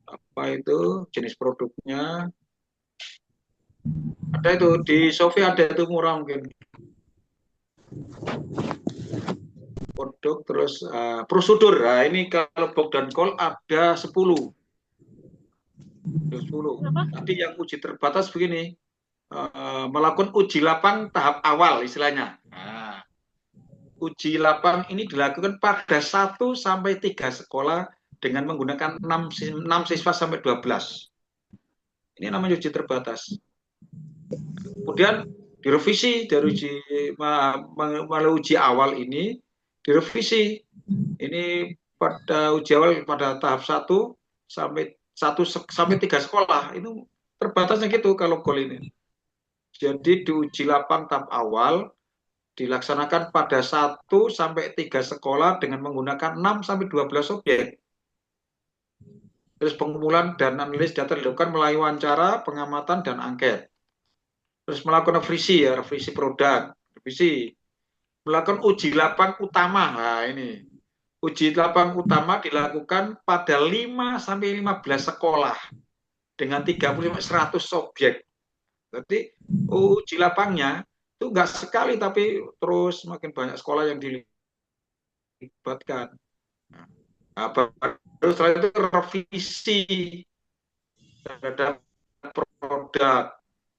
apa itu jenis produknya? Ada itu di Sofi, ada itu murah mungkin. Produk terus prosedur. Nah, ini kalau Bob dan Call ada 10. Ada 10. Tadi yang uji terbatas begini, melakukan uji lapang tahap awal istilahnya. Nah, uji lapang ini dilakukan pada 1 sampai 3 sekolah dengan menggunakan 6 siswa sampai 12. Ini namanya uji terbatas. Kemudian direvisi dari melalui uji awal ini, direvisi. Ini pada uji awal pada tahap 1 sampai 3 sekolah. Itu terbatasnya gitu kalau gol ini. Jadi diuji lapang tahap awal dilaksanakan pada 1 sampai 3 sekolah dengan menggunakan 6 sampai 12 objek. Terus pengumpulan dan analisis data dilakukan melalui wawancara, pengamatan, dan angket. Terus melakukan revisi ya, revisi produk, revisi. Melakukan uji lapang utama. Nah ini, uji lapang utama dilakukan pada 5 sampai 15 sekolah dengan 30 sampai 100 objek. Jadi uji lapangnya itu enggak sekali tapi terus makin banyak sekolah yang dilibatkan. Nah, baru setelah itu revisi terhadap produk.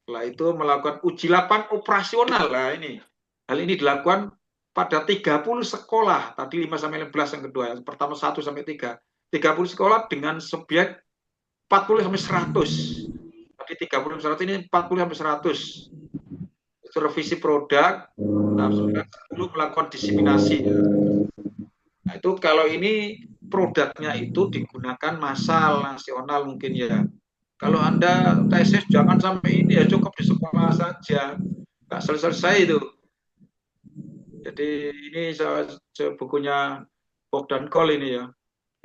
Setelah itu melakukan uji lapang operasional. Nah ini, hal ini dilakukan pada 30 sekolah. Tadi 5 sampai 15 yang kedua. Yang pertama 1 sampai 3. 30 sekolah dengan subjek 40 sampai 100. Tadi 30 sampai 100, ini 40 sampai 100. Itu revisi produk. Tahap 10 melakukan diseminasi. Nah, itu kalau ini produknya itu digunakan massal nasional mungkin ya. Kalau Anda tesis jangan sampai ini ya, cukup di sekolah saja. Nggak selesai itu. Jadi ini bukunya Bogdan Kol ini ya.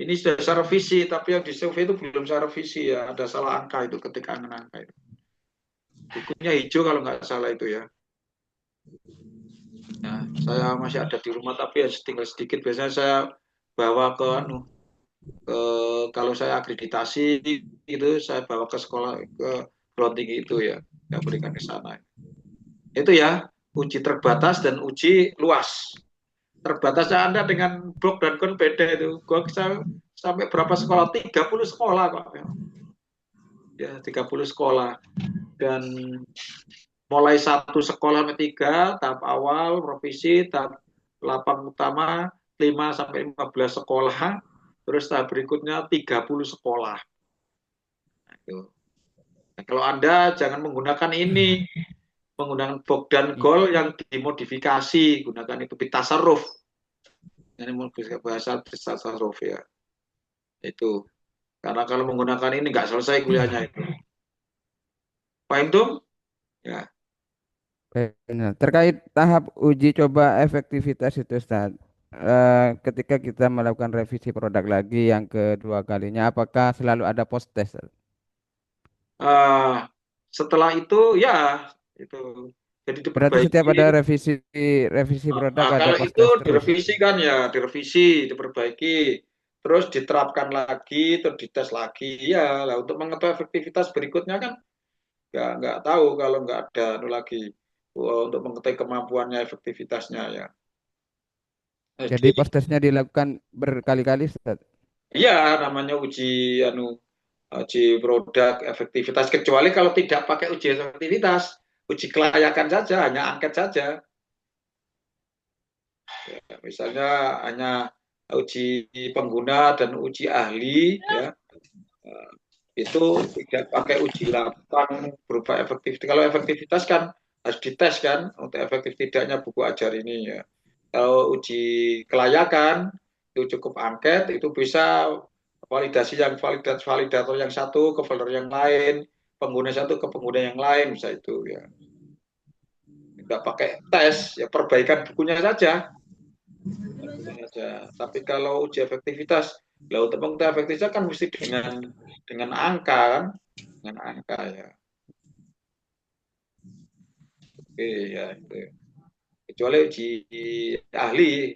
Ini sudah saya revisi, tapi yang di survei itu belum saya revisi ya. Ada salah angka itu ketika angka itu. Bukunya hijau kalau nggak salah itu ya. Nah, saya masih ada di rumah tapi ya tinggal sedikit. Biasanya saya bawa ke ke kalau saya akreditasi itu saya bawa ke sekolah ke perguruan tinggi itu ya, saya berikan ke sana. Itu ya uji terbatas dan uji luas. Terbatasnya Anda dengan blok dan kon beda itu. Gua sampai berapa sekolah? 30 sekolah Pak. Ya, 30 sekolah. Dan mulai satu sekolah sampai tiga, tahap awal, provisi, tahap lapang utama, 5 sampai 15 sekolah, terus tahap berikutnya 30 sekolah. Nah, itu. Nah, kalau Anda jangan menggunakan ini, menggunakan box dan gol yang dimodifikasi, gunakan itu bitasarruf. Ini bahasa bitasarruf ya. Itu. Karena kalau menggunakan ini nggak selesai kuliahnya itu. Paham tuh? Ya. Benar. Terkait tahap uji coba efektivitas itu, Ustaz. Ketika kita melakukan revisi produk lagi yang kedua kalinya, apakah selalu ada post test? Uh, setelah itu ya itu jadi Berarti setiap diperbaiki. ada revisi revisi produk ada Kalau post itu test terus. direvisi kan ya direvisi, diperbaiki, terus diterapkan lagi, terus dites lagi. Ya, lah untuk mengetahui efektivitas berikutnya kan nggak tahu kalau nggak ada lagi. Untuk mengetahui kemampuannya efektivitasnya ya. Jadi Jadi post testnya dilakukan berkali-kali, Ustaz. iya namanya uji produk efektivitas kecuali kalau tidak pakai uji efektivitas, uji kelayakan saja, hanya angket saja. Ya, misalnya hanya uji pengguna dan uji ahli ya. Itu tidak pakai uji lapang berupa efektivitas. Kalau efektivitas kan harus dites kan untuk efektif tidaknya buku ajar ini ya. Kalau uji kelayakan itu cukup angket, itu bisa validasi yang validator yang satu ke validator yang lain, pengguna satu ke pengguna yang lain bisa itu ya. Tidak pakai tes, ya perbaikan bukunya saja. Tapi kalau uji efektivitas, lah untuk mengukur efektivitas kan mesti dengan angka kan, dengan angka ya. Oke ya itu. Kecuali uji ahli,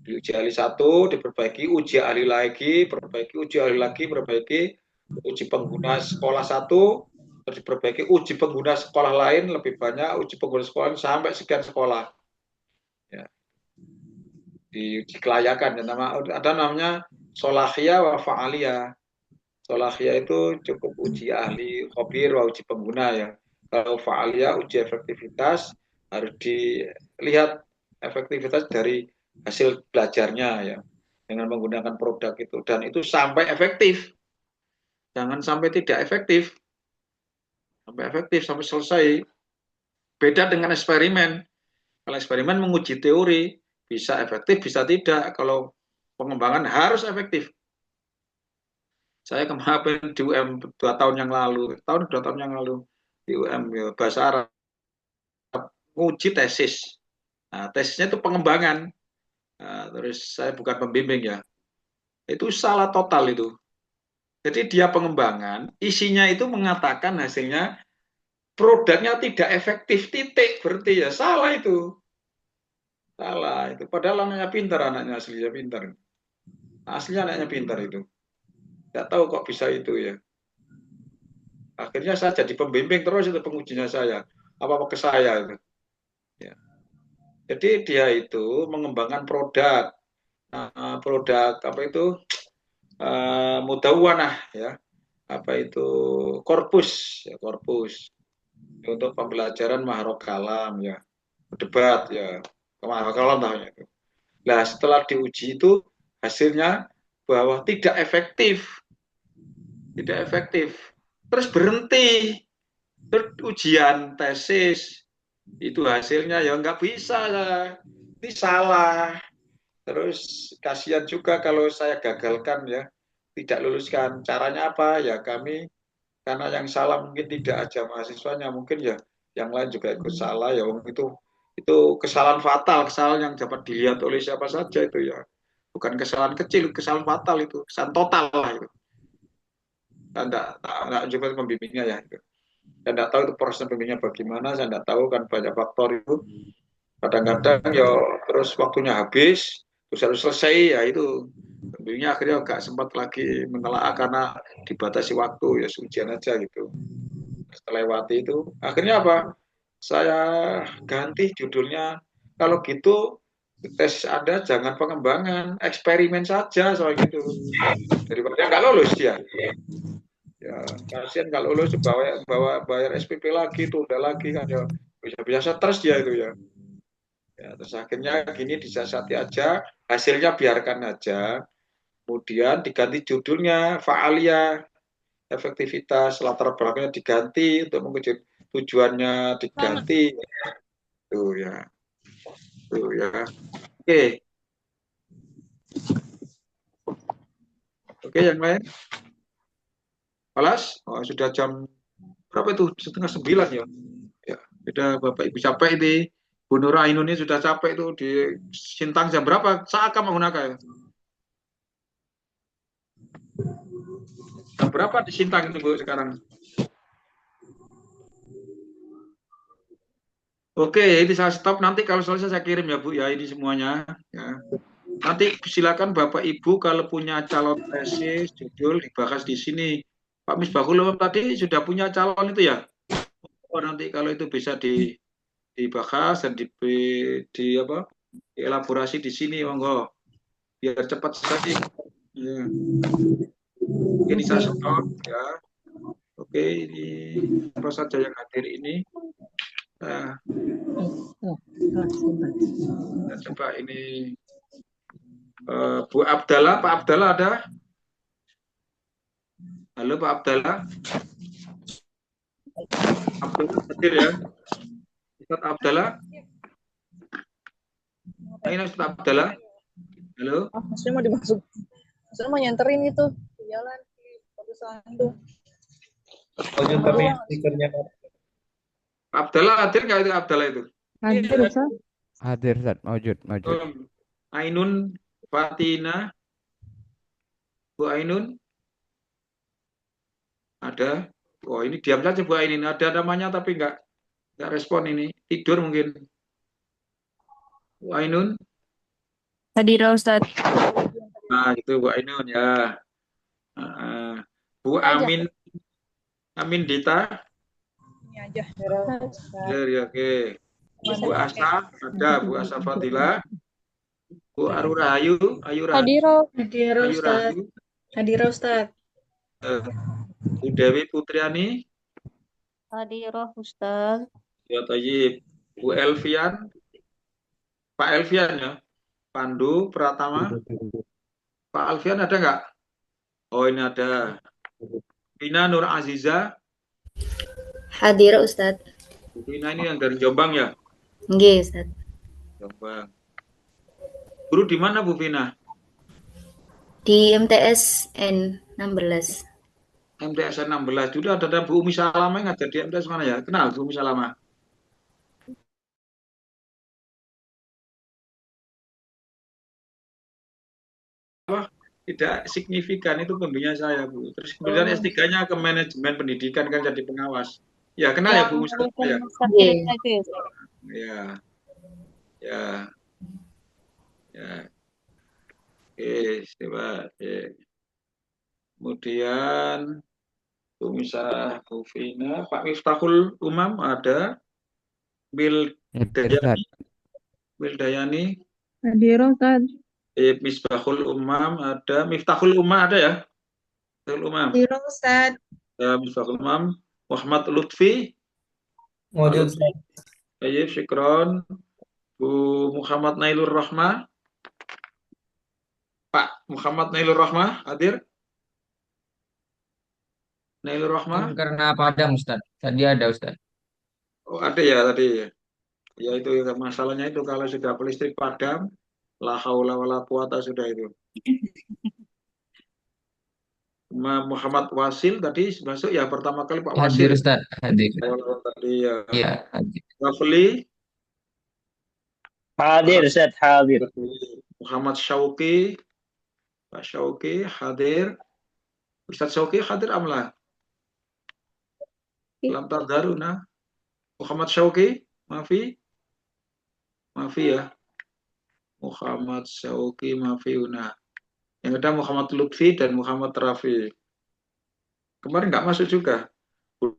uji ahli satu diperbaiki, uji ahli lagi, perbaiki, uji ahli lagi, perbaiki, uji pengguna sekolah satu, terus diperbaiki, uji pengguna sekolah lain lebih banyak, uji pengguna sekolah lain sampai sekian sekolah. Ya. Diuji kelayakan, dan ada namanya solahiyah wa fa'aliyah. Solahiyah itu cukup uji ahli, khobir, wa uji pengguna ya. Kalau fa'aliyah uji efektivitas harus dilihat efektivitas dari hasil belajarnya ya dengan menggunakan produk itu dan itu sampai efektif. Jangan sampai tidak efektif. Sampai efektif sampai selesai. Beda dengan eksperimen. Kalau eksperimen menguji teori bisa efektif bisa tidak. Kalau pengembangan harus efektif. Saya kemarin di UM 2 tahun yang lalu, 2 tahun yang lalu di UM ya, bahasa Arab nguji tesis. Nah, tesisnya itu pengembangan. Nah, terus saya bukan pembimbing ya. Itu salah total itu. Jadi dia pengembangan, isinya itu mengatakan hasilnya produknya tidak efektif titik berarti ya salah itu. Salah itu. Padahal anaknya pintar, anaknya aslinya pintar. Aslinya anaknya pintar itu. Tidak tahu kok bisa itu ya. Akhirnya saya jadi pembimbing terus itu pengujinya saya. Apa-apa ke saya itu. Ya. Jadi dia itu mengembangkan produk. Nah, produk apa itu mudawanah ya. Apa itu korpus ya korpus untuk pembelajaran mahrok kalam ya. Debat ya. Mahrok kalam tahunya itu. Nah, setelah diuji itu hasilnya bahwa tidak efektif. Tidak efektif. Terus berhenti. Terus ujian tesis itu hasilnya ya nggak bisa. Ini salah. Terus kasihan juga kalau saya gagalkan ya. Tidak luluskan. Caranya apa? Ya kami karena yang salah mungkin tidak aja mahasiswanya, mungkin ya yang lain juga ikut salah ya. Itu kesalahan fatal, kesalahan yang dapat dilihat oleh siapa saja itu ya. Bukan kesalahan kecil, kesalahan fatal itu, kesalahan total lah itu. Saya enggak coba pembimbingnya ya. Saya enggak tahu itu proses pembimbingnya bagaimana, saya enggak tahu kan banyak faktor itu. Kadang-kadang ya terus waktunya habis, terus harus selesai ya itu. Pembimbingnya akhirnya enggak sempat lagi menelaah karena dibatasi waktu ya ujian aja gitu. Terlewati itu. Akhirnya apa? Saya ganti judulnya. Kalau gitu tes Anda jangan pengembangan, eksperimen saja soal gitu. Daripada nggak lolos dia. Ya, kasihan kalau lulus bawa bayar SPP lagi, tunda lagi kan ya bisa-bisa stres dia itu ya. Ya, terus akhirnya gini disiasati aja, hasilnya biarkan aja. Kemudian diganti judulnya fa'aliyah, efektivitas, latar belakangnya diganti untuk mengejut tujuannya diganti. Tuh ya. Tuh ya. Oke. Oke, yang lain? Balas? Oh, sudah jam berapa itu? 8:30 ya. Ya, sudah Bapak Ibu capek ini. Bu Nur Ainun ini sudah capek itu di Sintang jam berapa? Saat kamu menggunakan? Jam berapa di Sintang itu Bu sekarang? Oke, ini saya stop. Nanti kalau selesai saya kirim ya Bu ya ini semuanya. Ya. Nanti silakan Bapak Ibu kalau punya calon tesis, judul dibahas di sini. Pak Misbahul Umam tadi sudah punya calon itu ya? Oh, nanti kalau itu bisa dibahas dan di apa? Dielaborasi di sini, monggo. Biar cepat selesai. Ya. Ini saya stop ya. Oke, ini apa saja yang hadir ini. Nah, kita coba ini Bu Abdallah, Pak Abdallah ada? Halo Pak Abdallah. Abdallah hadir ya? Ustaz Abdallah. Ini Ustaz Abdallah. Halo. Oh, maksudnya mau dimasuk. Maksudnya mau nyanterin itu di jalan di perusahaan itu. Lanjut tapi stikernya. Pak Abdallah hadir nggak itu Abdallah itu? Hadir, Ustaz. Hadir, Ustaz. Maujud. Ainun Fatina. Bu Ainun ada. Oh ini diam saja Bu Ainun. Ada namanya tapi nggak respon ini. Tidur mungkin. Bu Ainun. Hadir Ustaz. Nah itu Bu Ainun ya. Bu Amin. Amin Dita. Ini aja. Ya, oke. Bu Asa ada. Bu Asa Fadila. Bu Ayu Rahayu. Ayu Rahayu. Hadir, Ustaz. Bu Dewi Putriani. Hadir Ustaz. Ya, Tayyib. Bu Elvian. Pak Elvian ya. Pandu Pratama. Pak Alfian ada nggak? Oh ini ada. Vina Nur Aziza. Hadir Ustaz. Vina ini yang dari Jombang ya? Nggih, Ustaz. Jombang. Guru di mana Bu Vina? Di MTS N16. MTS 16. Dulu ada Bu Umi Salama yang ngajar di MTS mana ya? Kenal Bu Umi Salama? Wah, tidak signifikan itu pembimbingnya saya Bu. Terus kemudian S3-nya ke manajemen pendidikan kan jadi pengawas. Ya kenal ya Bu Umi Salama ya? Ya. Ya. Ya. Oke, coba. Kemudian Bu Misa, Bu Vina, Pak Miftahul Umam ada. Dayani. Hadir, Ustaz. Misbahul Umam ada. Miftahul Umam ada ya? Miftahul Umam. Hadir, Ustaz. Ya, Misbahul Umam. Muhammad Lutfi. Wujud Ustaz. Baik, syukron. Bu Muhammad Nailur Rahmah. Pak Muhammad Nailur Rahmah hadir? Nailur Rahmah? Karena padam Ustaz. Tadi ada Ustaz. Oh, ada ya tadi. Ya itu masalahnya itu kalau sudah listrik padam, la haula wala quwata sudah itu. Muhammad Wasil tadi masuk ya pertama kali Pak Wasil. Hadir Ustaz, hadir. Tadi ya. Iya, hadir. Rafli. Hadir Ustaz, hadir. Muhammad Syauqi. Pak Syauqi hadir. Ustaz Syauqi hadir amla. Lam tadaruna. Muhammad Syauqi, maafi ya. Muhammad Syauqi maafiuna. Yang ada Muhammad Lutfi dan Muhammad Rafi. Kemarin nggak masuk juga.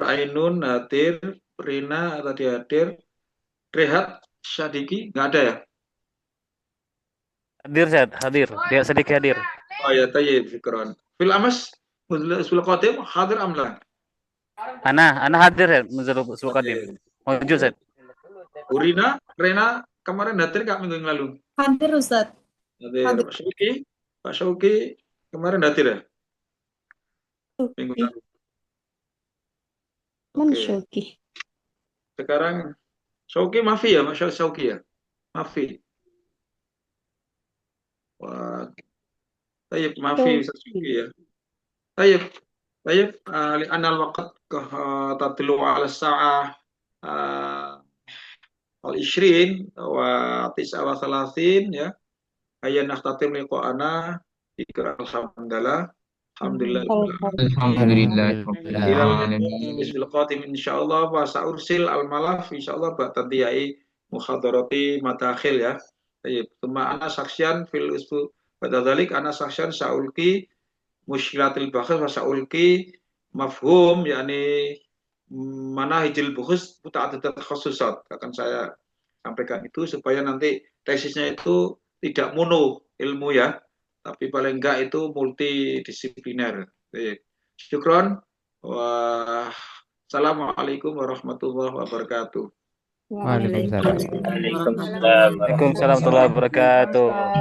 Ainun hadir, Rina tadi hadir, Rehat Syadiki nggak ada ya? Hadir, Ustaz. Hadir. Dia sedikit hadir. Oh ya, tayyib, fikron. Fil amas, sul qadim hadir amla. Ana hadir, Ustaz. Munzil qadim. Wujud, Ustaz. Urina, Rena kemarin hadir nggak minggu yang lalu? Hadir Ustaz. Hadir. Pak Syauqi kemarin hadir ya? Minggu lalu. Syauqi. Sekarang Syauqi maafi ya, Masya Syauqi ya? Maafi. Wah, tayyib, maafi Ustaz Syauqi ya. Tayyib, li'anna al-waqt tatlu 'ala as-sa'ah al-20 wa 39 ya. Hayya nakhtatim liqa'ana ikra alhamdulillah. Alhamdulillah. Alhamdulillah. Bismil qatim insyaallah wa sa'ursil al-malaf insyaallah ba'da tiyai muhadarati madakhil ya. Tayyib. Tsumma ana saksyan fil usbu pada dzalik ana saksyan sa'ulki musykilatil bahas wa sa'ulki mafhum yakni manahijil bukhus muta'addidat khususat. Akan saya sampaikan itu supaya nanti tesisnya itu tidak mono ilmu ya, tapi paling enggak itu multidisipliner. Syukron. Wassalamualaikum warahmatullahi wabarakatuh. Waalaikumsalam. Waalaikumsalam warahmatullahi wabarakatuh.